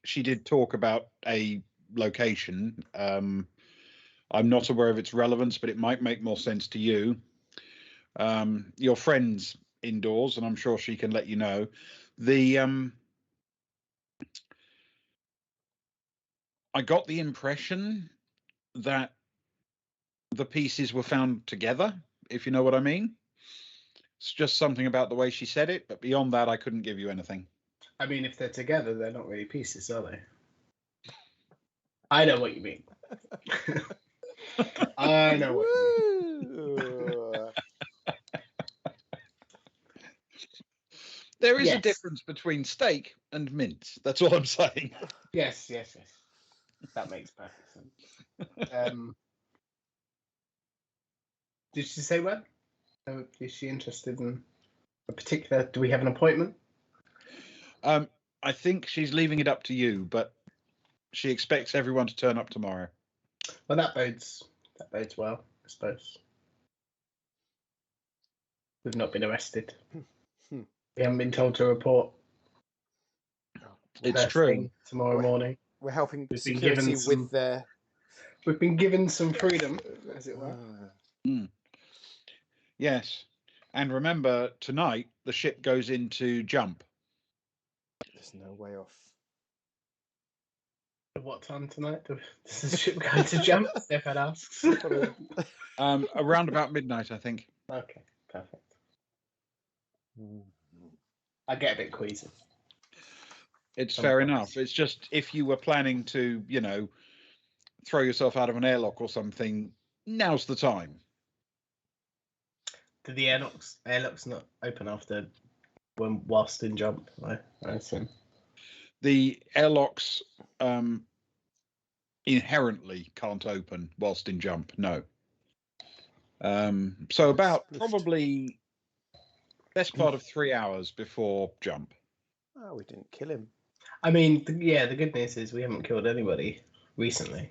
she did talk about a location. I'm not aware of its relevance, but it might make more sense to you. Your friend's indoors, and I'm sure she can let you know. I got the impression that the pieces were found together, if you know what I mean. It's just something about the way she said it, but beyond that, I couldn't give you anything. I mean, if they're together, they're not really pieces, are they? I know what you mean. I know what you mean. There is a difference between steak and mince. That's all I'm saying. Yes. That makes perfect sense. Did she say when? Is she interested in a particular? Do we have an appointment? I think she's leaving it up to you, but she expects everyone to turn up tomorrow. Well, that bodes well, I suppose. We've not been arrested. We haven't been told to report. It's true. Tomorrow morning. We're helping security with their... We've been given some freedom, as it were. Yes. And remember, tonight, the ship goes into jump. There's no way off. At what time tonight does the ship go to jump? Stefan asks. Around about midnight, I think. Okay, perfect. I get a bit queasy. It's fair enough. It's just if you were planning to, throw yourself out of an airlock or something, now's the time. Do the airlocks not open after whilst in jump? I assume. The airlocks inherently can't open whilst in jump. No. So about probably best part of 3 hours before jump. Oh, we didn't kill him. I mean, the good news is we haven't killed anybody recently.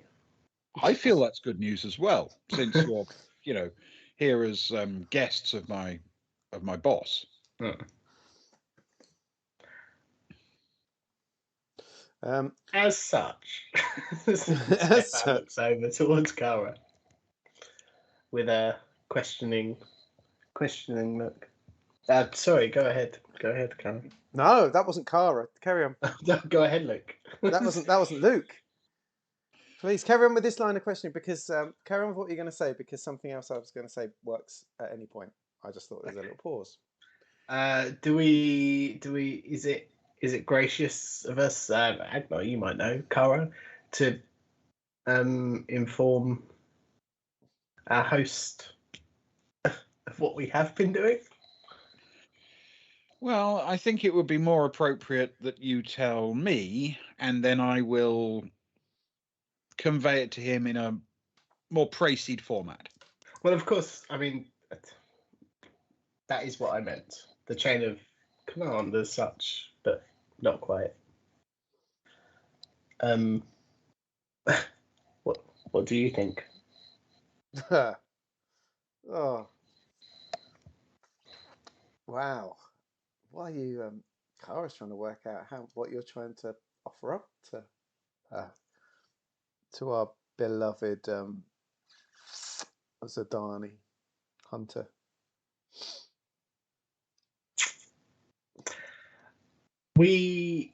I feel that's good news as well, since you're, here as guests of my boss. As such, Stefan looks over towards Kara with a questioning look. Sorry, go ahead, Kara. No, that wasn't Kara. Carry on. Go ahead, Luke. That wasn't Luke. Please carry on with this line of questioning, because carry on with what you're going to say, because something else I was going to say works at any point. I just thought there was a little pause. Is it gracious of us, Agnar, you might know, Kara, to inform our host of what we have been doing? Well, I think it would be more appropriate that you tell me, and then I will convey it to him in a more précis format. Well, of course, I mean, that is what I meant. The chain of command as such, but not quite. What do you think? Oh. Wow. Why are you, Kara's trying to work out what you're trying to offer up to our beloved Zidane Hunter. We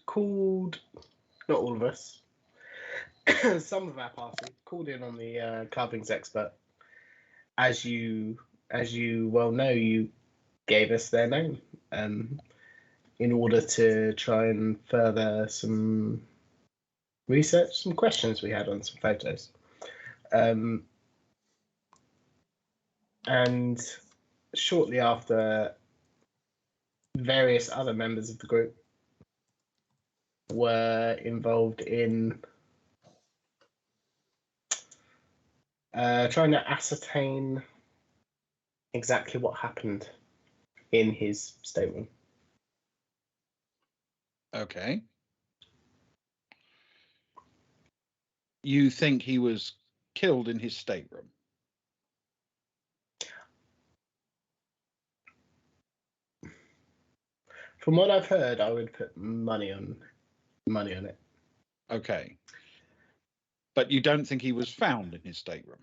called, not all of us, some of our party called in on the carvings expert. As you well know, you gave us their name in order to try and further some research, some questions we had on some photos. And shortly after, various other members of the group were involved in trying to ascertain exactly what happened in his stateroom. Okay. You think he was killed in his stateroom? From what I've heard, I would put money on it. Okay. But you don't think he was found in his stateroom?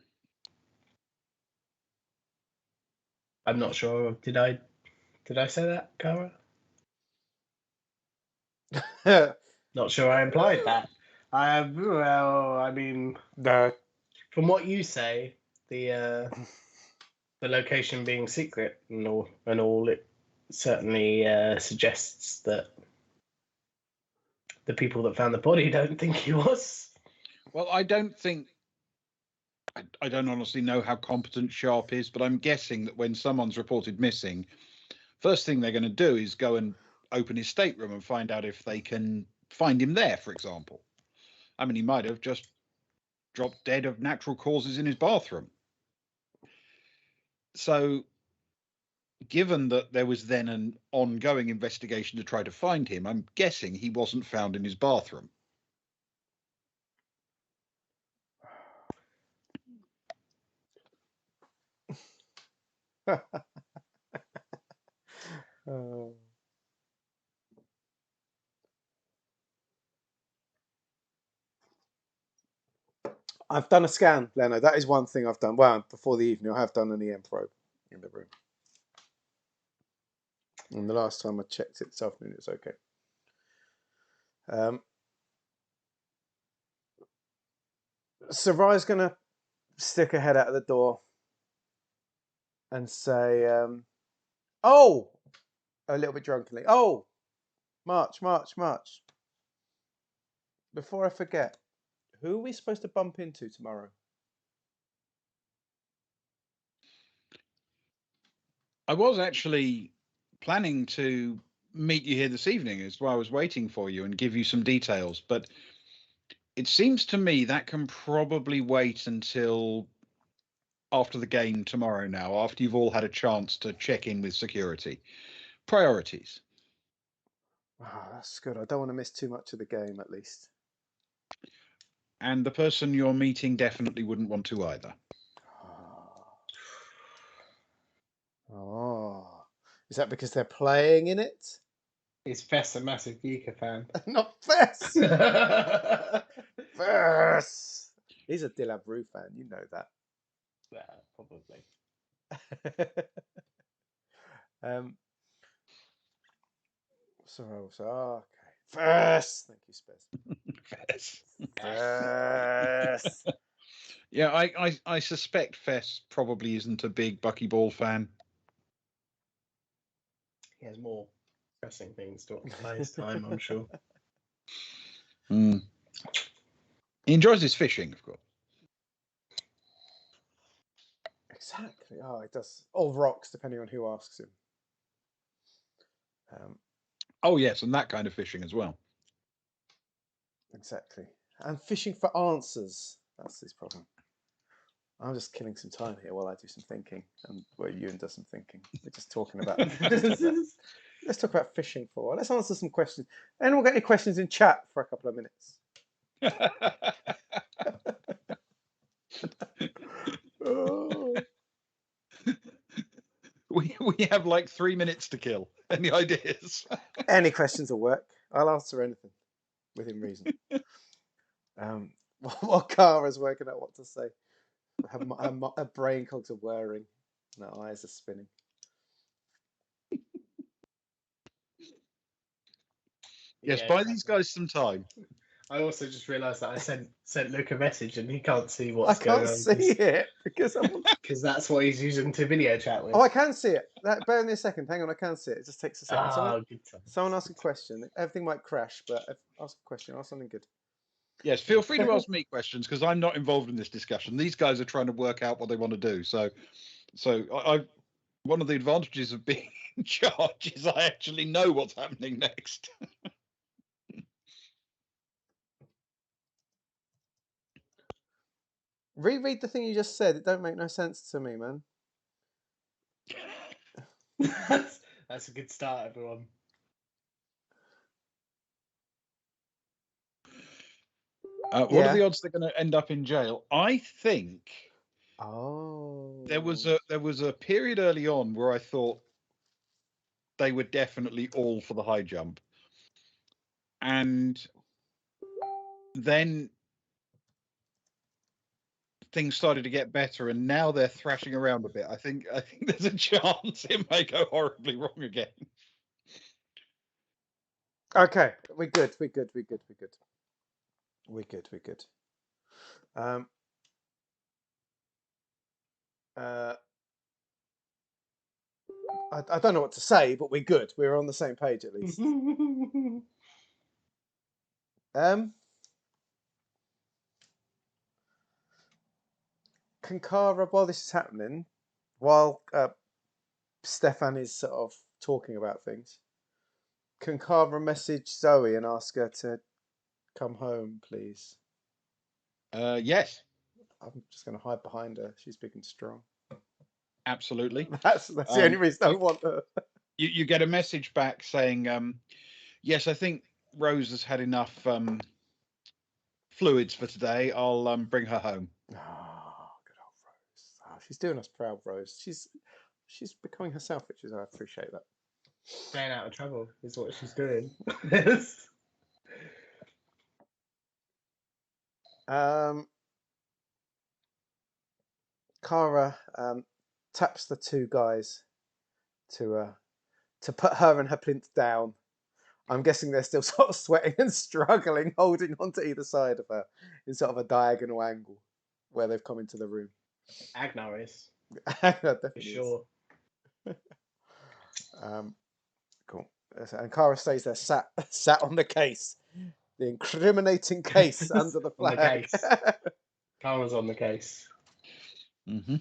I'm not sure. Did I say that, Cara? Not sure I implied that. Well, I mean, No. from what you say, the location being secret and all, it certainly suggests that the people that found the body don't think he was. Well, I don't think. I don't honestly know how competent Sharp is, but I'm guessing that when someone's reported missing, first thing they're going to do is go and open his stateroom and find out if they can find him there, for example. I mean, he might have just dropped dead of natural causes in his bathroom. So, given that there was then an ongoing investigation to try to find him, I'm guessing he wasn't found in his bathroom. I've done a scan, Leno. That is one thing I've done. Well, before the evening, I have done an EM probe in the room. And the last time I checked it this afternoon, it was okay. Sarai's going to stick her head out of the door and say, oh, a little bit drunkenly, oh, March. Before I forget, who are we supposed to bump into tomorrow? I was actually planning to meet you here this evening as well. I was waiting for you and give you some details, but it seems to me that can probably wait until after the game tomorrow now, after you've all had a chance to check in with security. Priorities. Oh, that's good. I don't want to miss too much of the game, at least. And the person you're meeting definitely wouldn't want to either. Oh. Is that because they're playing in it? Is Fess a massive Geeker fan? Not Fess! Fess! He's a Dilab Rue fan, you know that. Yeah, probably. Okay. Fess! Thank you, Spez. Fess. Fess! Yeah, I suspect Fess probably isn't a big buckyball fan. He has more pressing things to occupy his time, I'm sure. He enjoys his fishing, of course. Exactly. Oh, it does. Or rocks, depending on who asks him. Oh, yes, and that kind of fishing as well. Exactly. And fishing for answers. That's his problem. I'm just killing some time here while I do some thinking, and where Ewan does some thinking. We're just talking about. Let's talk about fishing for a while. Let's answer some questions. Anyone got any questions in chat for a couple of minutes? Oh. We have like 3 minutes to kill. Any ideas? Any questions will work. I'll answer anything within reason. While Cara's working out what to say, her brain cogs are whirring, and her eyes are spinning. Yes, buy these guys some time. I also just realised that I sent Luke a message and he can't see what's going on. I can't see it because that's what he's using to video chat with. Oh, I can see it. Bear with me a second. Hang on, I can see it. It just takes a second. Someone ask a question. Everything might crash, but ask a question. Ask something good. Yes, feel free to ask me questions because I'm not involved in this discussion. These guys are trying to work out what they want to do. So one of the advantages of being in charge is I actually know what's happening next. Reread the thing you just said. It don't make no sense to me, man. That's a good start, everyone. What are the odds they're going to end up in jail? I think. Oh. There was a period early on where I thought they were definitely all for the high jump. And then things started to get better, and now they're thrashing around a bit. I think there's a chance it may go horribly wrong again. Okay, we're good. I don't know what to say, but we're good. We're on the same page at least. Can Kara, while this is happening, while Stefan is sort of talking about things, can Kara message Zoe and ask her to come home, please? Yes. I'm just going to hide behind her. She's big and strong. Absolutely. That's the only reason I want her. You get a message back saying, yes, I think Rose has had enough fluids for today. I'll bring her home. Oh, good old Rose. Oh, she's doing us proud, Rose. She's becoming herself, which is I appreciate that. Staying out of trouble is what she's doing. Kara taps the two guys to put her and her plinth down. I'm guessing they're still sort of sweating and struggling, holding on to either side of her in sort of a diagonal angle where they've come into the room. Agnar is. Definitely sure. Cool. And Kara stays there, sat on the case, the incriminating case under the flag. On the case. Kara's on the case. Mm-hmm.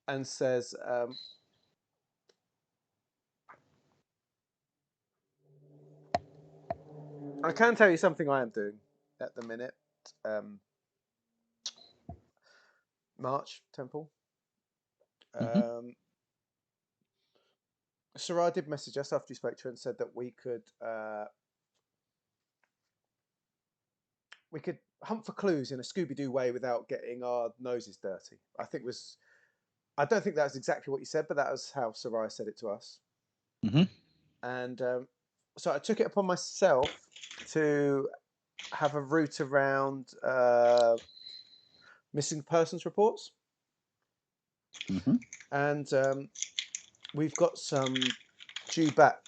And says, I can tell you something I am doing at the minute. March Temple. Sarai did message us after you spoke to her and said that we could hunt for clues in a Scooby-Doo way without getting our noses dirty. I don't think that was exactly what you said, but that was how Sarai said it to us. Mm-hmm. And so I took it upon myself to have a route around missing persons reports. Mm-hmm. And we've got some due back.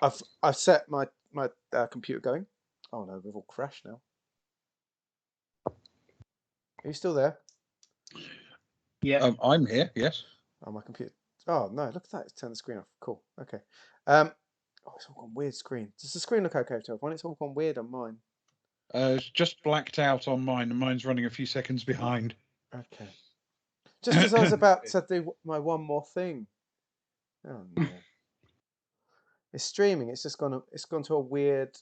I've set my computer going. Oh no, we've all crashed now. Are you still there? Yeah. I'm here, yes. Oh, my computer. Oh no, look at that. It's turned the screen off. Cool. Okay. Oh, it's all gone weird screen. Does the screen look okay to everyone? It's all gone weird on mine. It's just blacked out on mine, and mine's running a few seconds behind. Okay. Just as I was about to do my one more thing. Oh no. It's streaming. It's gone to a weird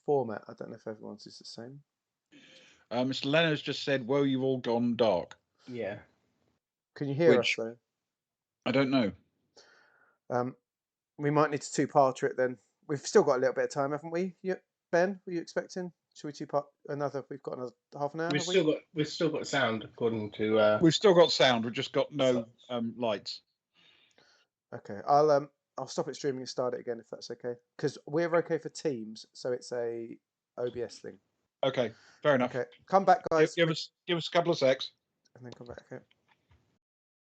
format. I don't know if everyone's is the same. Mr. Leonard's just said, "Well, you've all gone dark." Yeah. Can you hear us though? I don't know. We might need to two-parter it then. We've still got a little bit of time, haven't we? Ben, were you expecting? Should we two-part another? We've got another half an hour. We've still got sound according to. We've still got sound. We've just got no lights. Okay, I'll stop it streaming and start it again if that's okay. Because we're okay for Teams, so it's a OBS thing. Okay, fair enough. Okay, come back, guys. Give us a couple of secs. And then come back. Okay.